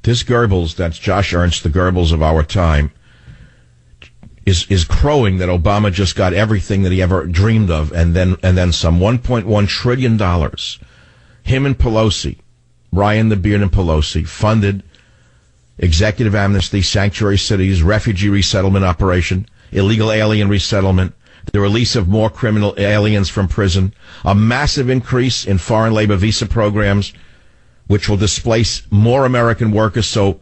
This Goebbels, that's Josh Ernst, the Goebbels of our time, is crowing that Obama just got everything that he ever dreamed of, and then some. $1.1 trillion. Him and Pelosi, Ryan the Beard and Pelosi, funded executive amnesty, sanctuary cities, refugee resettlement operation, illegal alien resettlement, the release of more criminal aliens from prison, a massive increase in foreign labor visa programs, which will displace more American workers so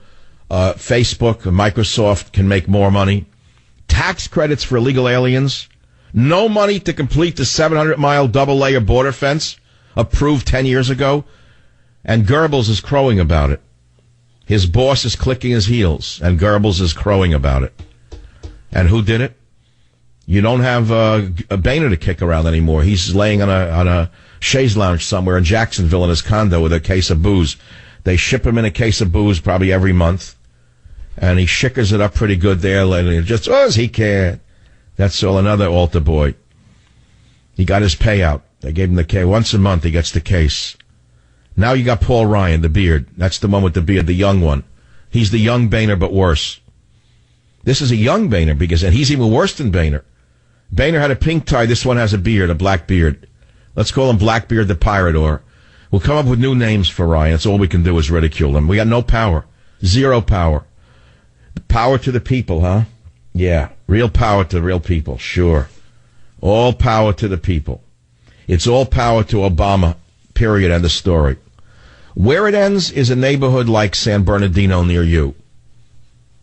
Facebook and Microsoft can make more money. Tax credits for illegal aliens. No money to complete the 700-mile double-layer border fence approved 10 years ago. And Goebbels is crowing about it. His boss is clicking his heels, and Goebbels is crowing about it. And who did it? You don't have a Boehner to kick around anymore. He's laying on a chaise lounge somewhere in Jacksonville in his condo with a case of booze. They ship him in a case of booze probably every month. And he shickers it up pretty good there. Just, as he can. That's all, another altar boy. He got his payout. They gave him the case. Once a month he gets the case. Now you got Paul Ryan, the beard. That's the one with the beard, the young one. He's the young Boehner, but worse. This is a young Boehner, and he's even worse than Boehner. Boehner had a pink tie. This one has a beard, a black beard. Let's call him Blackbeard the Pirator. We'll come up with new names for Ryan. That's all we can do is ridicule him. We got no power. Zero power. Power to the people, huh? Yeah. Real power to real people. Sure. All power to the people. It's all power to Obama. Period. End of story. Where it ends is a neighborhood like San Bernardino near you.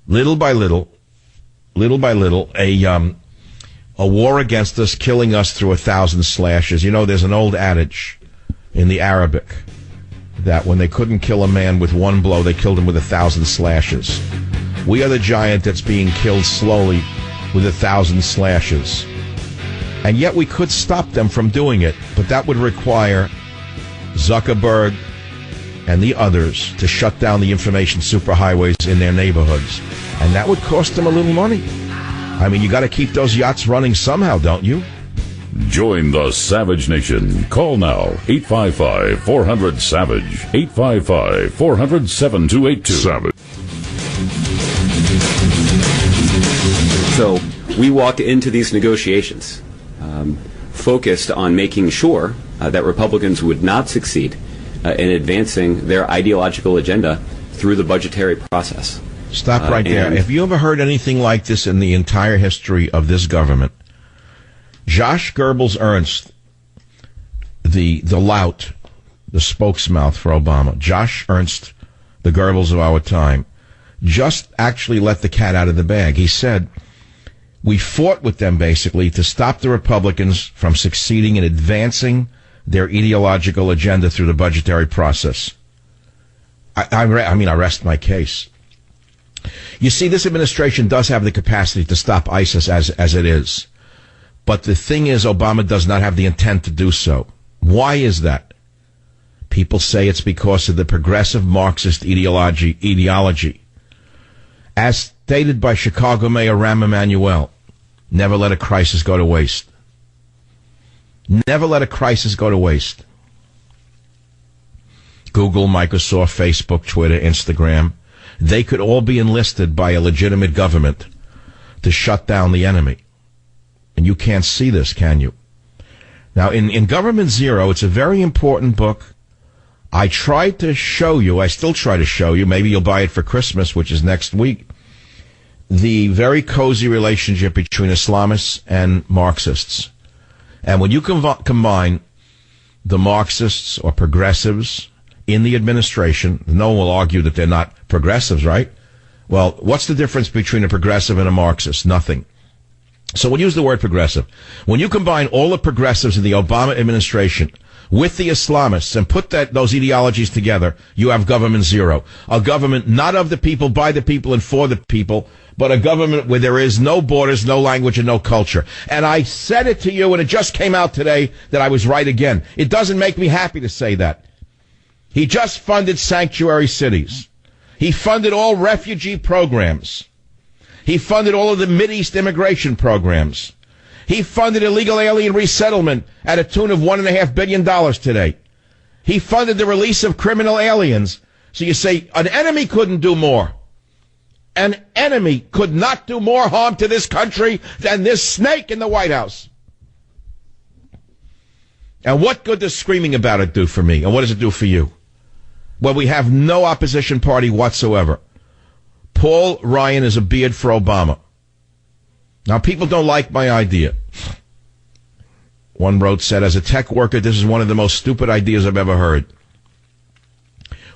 Little by little, a war against us, killing us through 1,000 slashes. You know, there's an old adage in the Arabic that when they couldn't kill a man with one blow, they killed him with 1,000 slashes. We are the giant that's being killed slowly with 1,000 slashes. And yet we could stop them from doing it, but that would require Zuckerberg and the others to shut down the information superhighways in their neighborhoods. And that would cost them a little money. I mean, you got to keep those yachts running somehow, don't you? Join the Savage Nation. Call now, 855-400-SAVAGE, 855-400-7282. Savage. So we walked into these negotiations focused on making sure that Republicans would not succeed in advancing their ideological agenda through the budgetary process. Stop right there. Have you ever heard anything like this in the entire history of this government? Josh Goebbels Ernst, the lout, the spokesmouth for Obama, Josh Ernst, the Goebbels of our time, just actually let the cat out of the bag. He said, we fought with them basically to stop the Republicans from succeeding in advancing their ideological agenda through the budgetary process. I rest my case. You see, this administration does have the capacity to stop ISIS as it is. But the thing is, Obama does not have the intent to do so. Why is that? People say it's because of the progressive Marxist ideology. As stated by Chicago Mayor Rahm Emanuel, never let a crisis go to waste. Never let a crisis go to waste. Google, Microsoft, Facebook, Twitter, Instagram, they could all be enlisted by a legitimate government to shut down the enemy. And you can't see this, can you? Now, in Government Zero, it's a very important book. I tried to show you, I still try to show you, maybe you'll buy it for Christmas, which is next week, the very cozy relationship between Islamists and Marxists. And when you combine the Marxists or progressives in the administration, no one will argue that they're not progressives, right? Well, what's the difference between a progressive and a Marxist? Nothing. So we'll use the word progressive. When you combine all the progressives in the Obama administration with the Islamists and put those ideologies together, you have Government Zero. A government not of the people, by the people, and for the people, but a government where there is no borders, no language, and no culture. And I said it to you, and it just came out today that I was right again. It doesn't make me happy to say that. He just funded sanctuary cities. He funded all refugee programs. He funded all of the Mideast immigration programs. He funded illegal alien resettlement at a tune of $1.5 billion today. He funded the release of criminal aliens. So you say, an enemy couldn't do more. An enemy could not do more harm to this country than this snake in the White House. And what good does screaming about it do for me? And what does it do for you? Well, we have no opposition party whatsoever. Paul Ryan is a beard for Obama. Now, people don't like my idea. One said, as a tech worker, this is one of the most stupid ideas I've ever heard.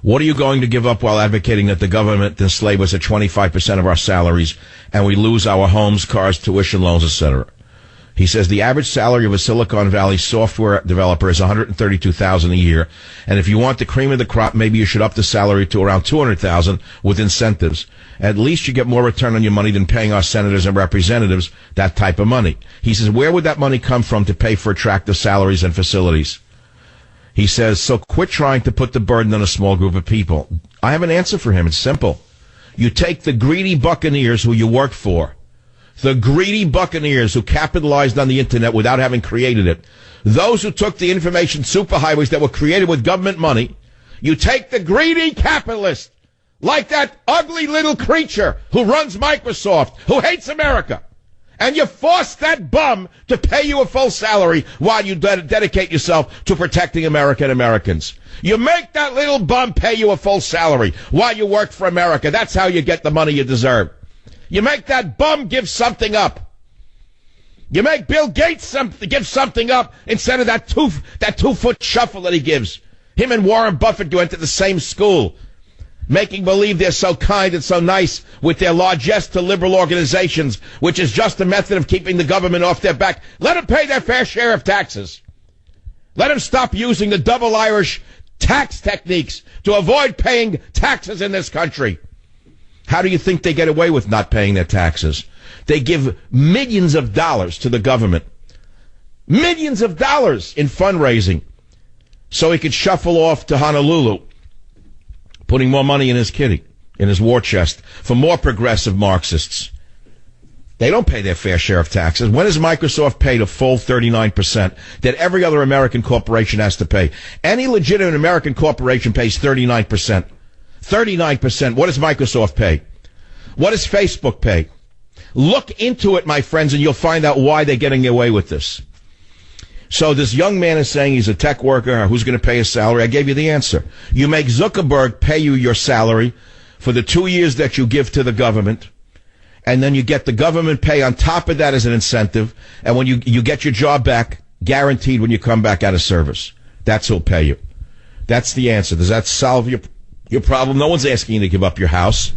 What are you going to give up while advocating that the government enslave us at 25% of our salaries and we lose our homes, cars, tuition loans, etc.? He says the average salary of a Silicon Valley software developer is $132,000 a year, and if you want the cream of the crop, maybe you should up the salary to around $200,000 with incentives. At least you get more return on your money than paying our senators and representatives that type of money. He says, where would that money come from to pay for attractive salaries and facilities? He says, so quit trying to put the burden on a small group of people. I have an answer for him. It's simple. You take the greedy buccaneers who you work for, the greedy buccaneers who capitalized on the internet without having created it, those who took the information superhighways that were created with government money, you take the greedy capitalists, like that ugly little creature who runs Microsoft, who hates America, And you force that bum to pay you a full salary while you dedicate yourself to protecting America and Americans. You make that little bum pay you a full salary while you work for America. That's how you get the money you deserve. You make that bum give something up. You make Bill Gates give something up instead of that 2-foot shuffle that he gives. Him and Warren Buffett went to the same school, making believe they're so kind and so nice with their largesse to liberal organizations, which is just a method of keeping the government off their back. Let them pay their fair share of taxes. Let them stop using the double Irish tax techniques to avoid paying taxes in this country. How do you think they get away with not paying their taxes? They give millions of dollars to the government. Millions of dollars in fundraising so he could shuffle off to Honolulu, putting more money in his kitty, in his war chest, for more progressive Marxists. They don't pay their fair share of taxes. When has Microsoft paid a full 39% that every other American corporation has to pay? Any legitimate American corporation pays 39%. 39%. What does Microsoft pay? What does Facebook pay? Look into it, my friends, and you'll find out why they're getting away with this. So this young man is saying he's a tech worker. Who's going to pay his salary? I gave you the answer. You make Zuckerberg pay you your salary for the 2 years that you give to the government, and then you get the government pay on top of that as an incentive, and when you get your job back, guaranteed when you come back out of service. That's who'll pay you. That's the answer. Does that solve your problem? No one's asking you to give up your house.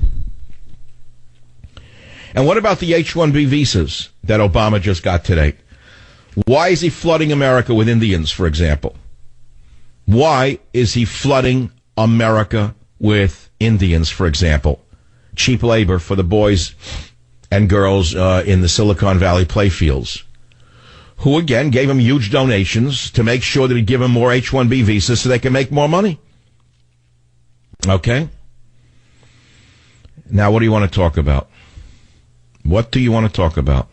And what about the H-1B visas that Obama just got today? Why is he flooding America with Indians, for example? Why is he flooding America with Indians, for example? Cheap labor for the boys and girls in the Silicon Valley playfields, who, again, gave him huge donations to make sure that he'd give him more H-1B visas so they can make more money. Okay? Now, what do you want to talk about? What do you want to talk about?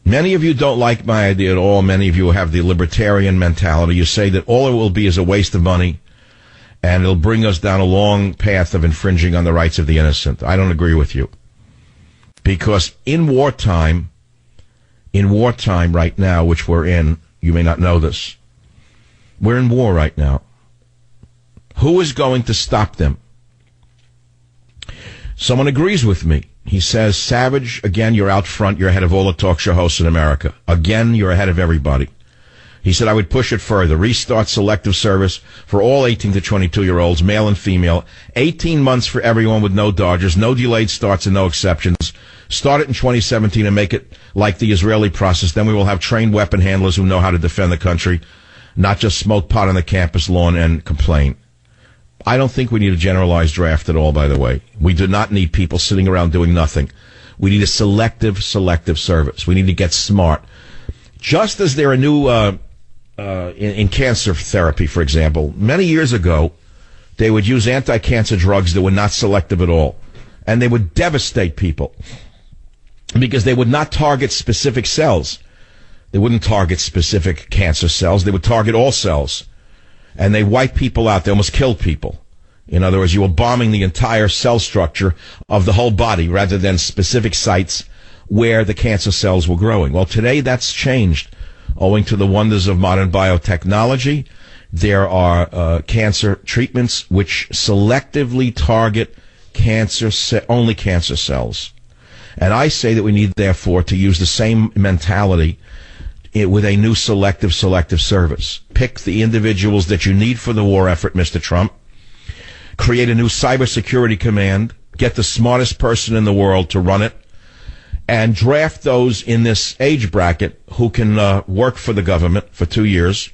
Many of you don't like my idea at all. Many of you have the libertarian mentality. You say that all it will be is a waste of money, and it'll bring us down a long path of infringing on the rights of the innocent. I don't agree with you. Because in wartime right now, which we're in, you may not know this, we're in war right now. Who is going to stop them? Someone agrees with me. He says, Savage, again, you're out front. You're ahead of all the talk show hosts in America. Again, you're ahead of everybody. He said, I would push it further. Restart selective service for all 18 to 22-year-olds, male and female. 18 months for everyone with no dodgers, no delayed starts and no exceptions. Start it in 2017 and make it like the Israeli process. Then we will have trained weapon handlers who know how to defend the country, not just smoke pot on the campus lawn and complain. I don't think we need a generalized draft at all, by the way. We do not need people sitting around doing nothing. We need a selective service. We need to get smart. Just as there are new, in cancer therapy, for example, many years ago, they would use anti-cancer drugs that were not selective at all. And they would devastate people because they would not target specific cells. They wouldn't target specific cancer cells. They would target all cells. And they wipe people out. They almost killed people. In other words, you were bombing the entire cell structure of the whole body rather than specific sites where the cancer cells were growing. Well, today that's changed. Owing to the wonders of modern biotechnology, there are cancer treatments which selectively target only cancer cells. And I say that we need, therefore, to use the same mentality with a new selective service. Pick the individuals that you need for the war effort, Mr. Trump. Create a new cybersecurity command. Get the smartest person in the world to run it. And draft those in this age bracket who can work for the government for 2 years.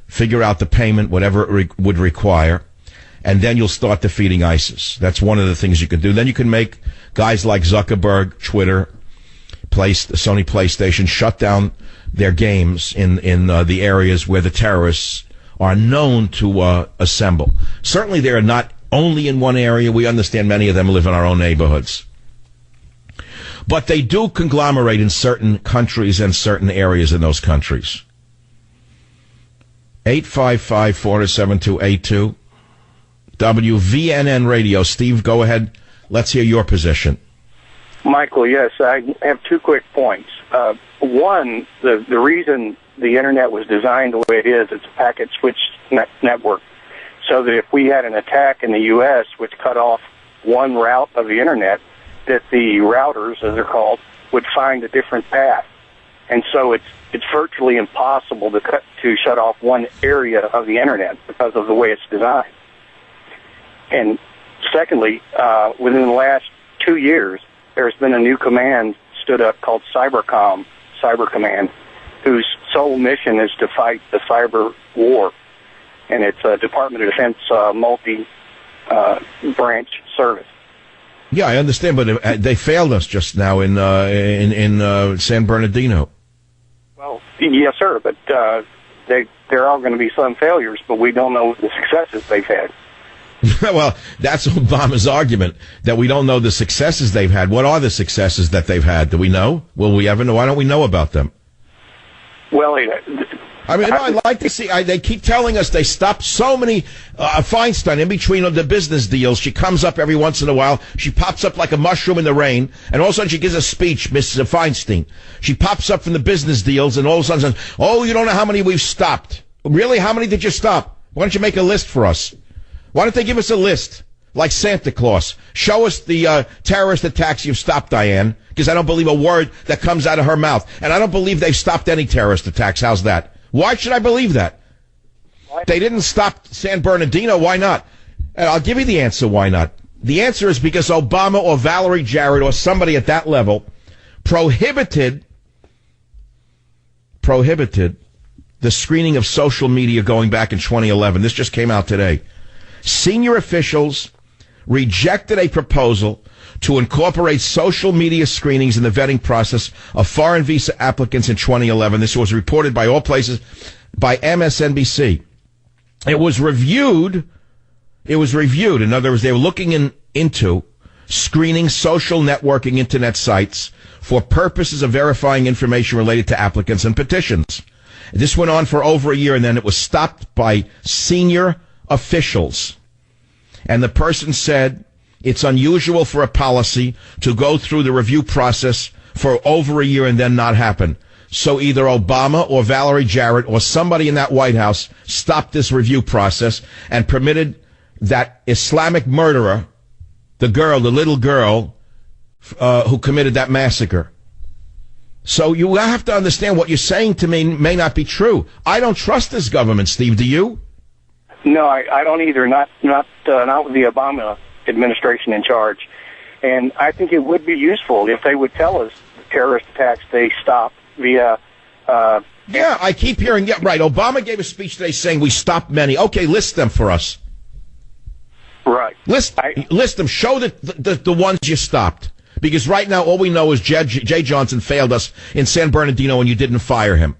Figure out the payment, whatever it would require. And then you'll start defeating ISIS. That's one of the things you can do. Then you can make guys like Zuckerberg, Twitter, Sony PlayStation shut down their games in the areas where the terrorists are known to assemble. Certainly they are not only in one area. We understand many of them live in our own neighborhoods. But they do conglomerate in certain countries and certain areas in those countries. 855-407-282. WVNN Radio. Steve, go ahead. Let's hear your position. Michael, yes, I have two quick points. One, the reason the Internet was designed the way it is, it's a packet switch network, so that if we had an attack in the U.S. which cut off one route of the Internet, that the routers, as they're called, would find a different path. And so it's virtually impossible to shut off one area of the Internet because of the way it's designed. And secondly, within the last 2 years, there's been a new command stood up called Cyber Command, whose sole mission is to fight the cyber war. And it's a Department of Defense multi-branch service. Yeah, I understand, but they failed us just now in San Bernardino. Well, yes, sir, but there are going to be some failures, but we don't know the successes they've had. Well, that's Obama's argument, that we don't know the successes they've had. What are the successes that they've had? Do we know? Will we ever know? Why don't we know about them? Well, I mean, I'd like to see, they keep telling us they stopped so many, Feinstein, in between the business deals. She comes up every once in a while. She pops up like a mushroom in the rain, and all of a sudden she gives a speech, Mrs. Feinstein. She pops up from the business deals, and all of a sudden says, oh, you don't know how many we've stopped. Really? How many did you stop? Why don't you make a list for us? Why don't they give us a list, like Santa Claus? Show us the terrorist attacks you've stopped, Diane, because I don't believe a word that comes out of her mouth. And I don't believe they've stopped any terrorist attacks. How's that? Why should I believe that? They didn't stop San Bernardino. Why not? And I'll give you the answer why not. The answer is because Obama or Valerie Jarrett or somebody at that level prohibited the screening of social media going back in 2011. This just came out today. Senior officials rejected a proposal to incorporate social media screenings in the vetting process of foreign visa applicants in 2011. This was reported by all places by MSNBC. It was reviewed. In other words, they were looking into screening social networking internet sites for purposes of verifying information related to applicants and petitions. This went on for over a year, and then it was stopped by senior officials. And the person said it's unusual for a policy to go through the review process for over a year and then not happen. So either Obama or Valerie Jarrett or somebody in that White House stopped this review process and permitted that Islamic murderer, the little girl who committed that massacre. So you have to understand what you're saying to me may not be true. I don't trust this government, Steve. Do you? No, I don't either. Not with the Obama administration in charge. And I think it would be useful if they would tell us the terrorist attacks they stopped via. Yeah, I keep hearing. Yeah, right. Obama gave a speech today saying we stopped many. Okay, list them for us. Right. List them. Show the ones you stopped. Because right now all we know is Jay Johnson failed us in San Bernardino and you didn't fire him.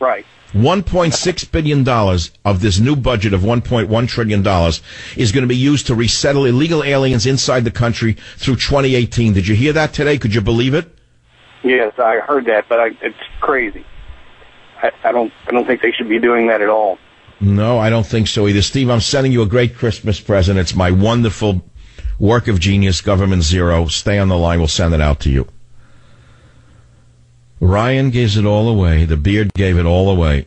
Right. $1.6 billion of this new budget of $1.1 trillion is going to be used to resettle illegal aliens inside the country through 2018. Did you hear that today? Could you believe it? Yes, I heard that, but it's crazy. I don't think they should be doing that at all. No, I don't think so either. Steve, I'm sending you a great Christmas present. It's my wonderful work of genius, Government Zero. Stay on the line. We'll send it out to you. Ryan gives it all away. The beard gave it all away.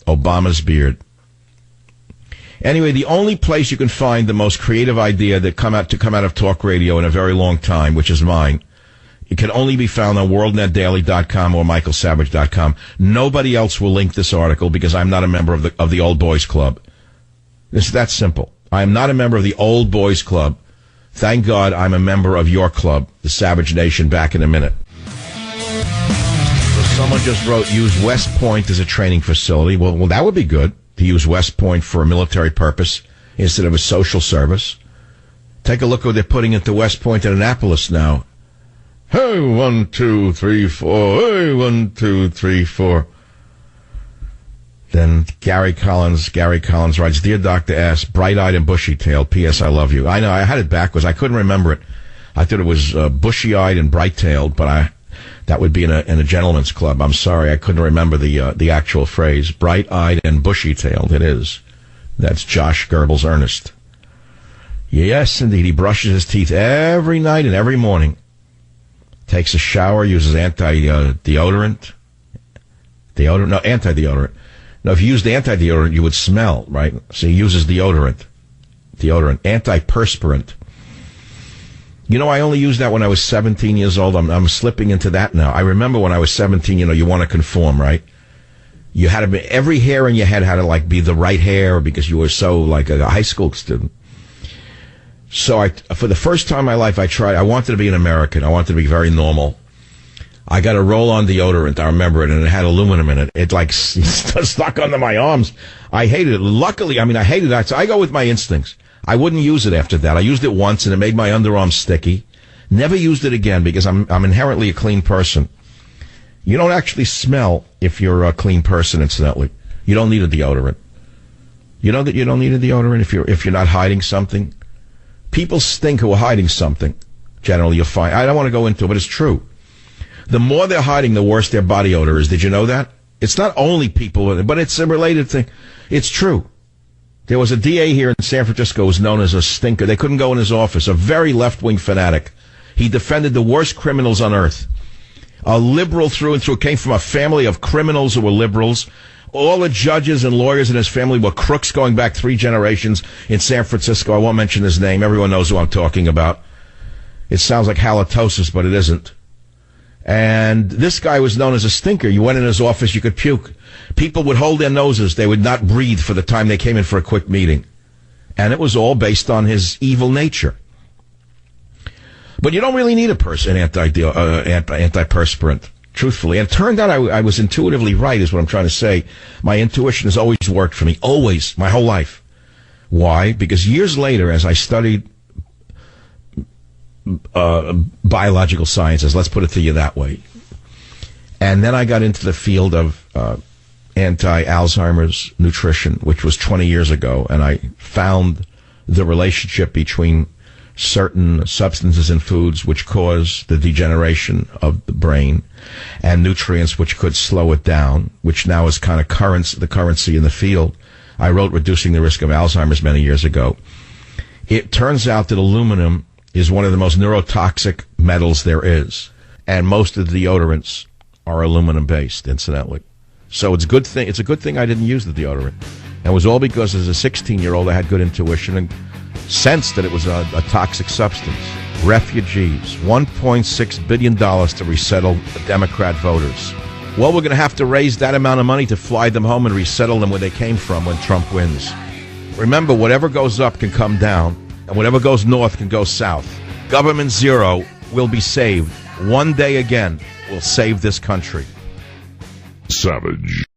Obama's beard. Anyway, the only place you can find the most creative idea that come out of talk radio in a very long time, which is mine, it can only be found on worldnetdaily.com or michaelsavage.com. Nobody else will link this article because I'm not a member of the Old Boys Club. It's that simple. I am not a member of the Old Boys Club. Thank God I'm a member of your club, the Savage Nation. Back in a minute. Someone just wrote, use West Point as a training facility. Well, that would be good, to use West Point for a military purpose instead of a social service. Take a look at what they're putting into West Point in Annapolis now. Hey, 1, 2, 3, 4. Hey, 1, 2, 3, 4. Then Gary Collins writes, Dear Dr. S., bright-eyed and bushy-tailed, P.S. I love you. I know, I had it backwards. I couldn't remember it. I thought it was bushy-eyed and bright-tailed, but that would be in a gentleman's club. I'm sorry, I couldn't remember the actual phrase. Bright-eyed and bushy-tailed, it is. That's Josh Goebbels Ernest. Yes, indeed. He brushes his teeth every night and every morning. Takes a shower, uses anti-deodorant. Anti-deodorant. Now, if you used anti-deodorant, you would smell, right? So he uses deodorant. Antiperspirant. You know, I only used that when I was 17 years old. I'm slipping into that now. I remember when I was 17, you want to conform, right? You had to be, every hair in your head had to, like, be the right hair because you were so, like, a high school student. So for the first time in my life, I wanted to be an American. I wanted to be very normal. I got a roll-on deodorant. I remember it, and it had aluminum in it. It, like, stuck under my arms. I hated it. Luckily, I hated that. So I go with my instincts. I wouldn't use it after that. I used it once, and it made my underarms sticky. Never used it again because I'm inherently a clean person. You don't actually smell if you're a clean person, incidentally. You don't need a deodorant. You know that you don't need a deodorant if you're not hiding something? People stink who are hiding something. Generally, you'll find. I don't want to go into it, but it's true. The more they're hiding, the worse their body odor is. Did you know that? It's not only people, but it's a related thing. It's true. There was a DA here in San Francisco who was known as a stinker. They couldn't go in his office. A very left-wing fanatic. He defended the worst criminals on earth. A liberal through and through. Came from a family of criminals who were liberals. All the judges and lawyers in his family were crooks going back 3 generations in San Francisco. I won't mention his name. Everyone knows who I'm talking about. It sounds like halitosis, but it isn't. And this guy was known as a stinker. You went in his office, you could puke. People would hold their noses. They would not breathe for the time they came in for a quick meeting. And it was all based on his evil nature. But you don't really need an antiperspirant, truthfully. And it turned out I was intuitively right, is what I'm trying to say. My intuition has always worked for me. Always. My whole life. Why? Because years later, as I studied biological sciences, let's put it to you that way. And then I got into the field of anti-Alzheimer's nutrition, which was 20 years ago, and I found the relationship between certain substances in foods which cause the degeneration of the brain and nutrients which could slow it down, which now is kind of the currency in the field. I wrote Reducing the Risk of Alzheimer's many years ago. It turns out that aluminum is one of the most neurotoxic metals there is, and most of the deodorants are aluminum-based, incidentally. So it's a good thing I didn't use the deodorant. And it was all because as a 16-year-old I had good intuition and sensed that it was a toxic substance. Refugees, $1.6 billion to resettle the Democrat voters. Well, we're going to have to raise that amount of money to fly them home and resettle them where they came from when Trump wins. Remember, whatever goes up can come down, and whatever goes north can go south. Government zero will be saved. One day again will save this country. Savage.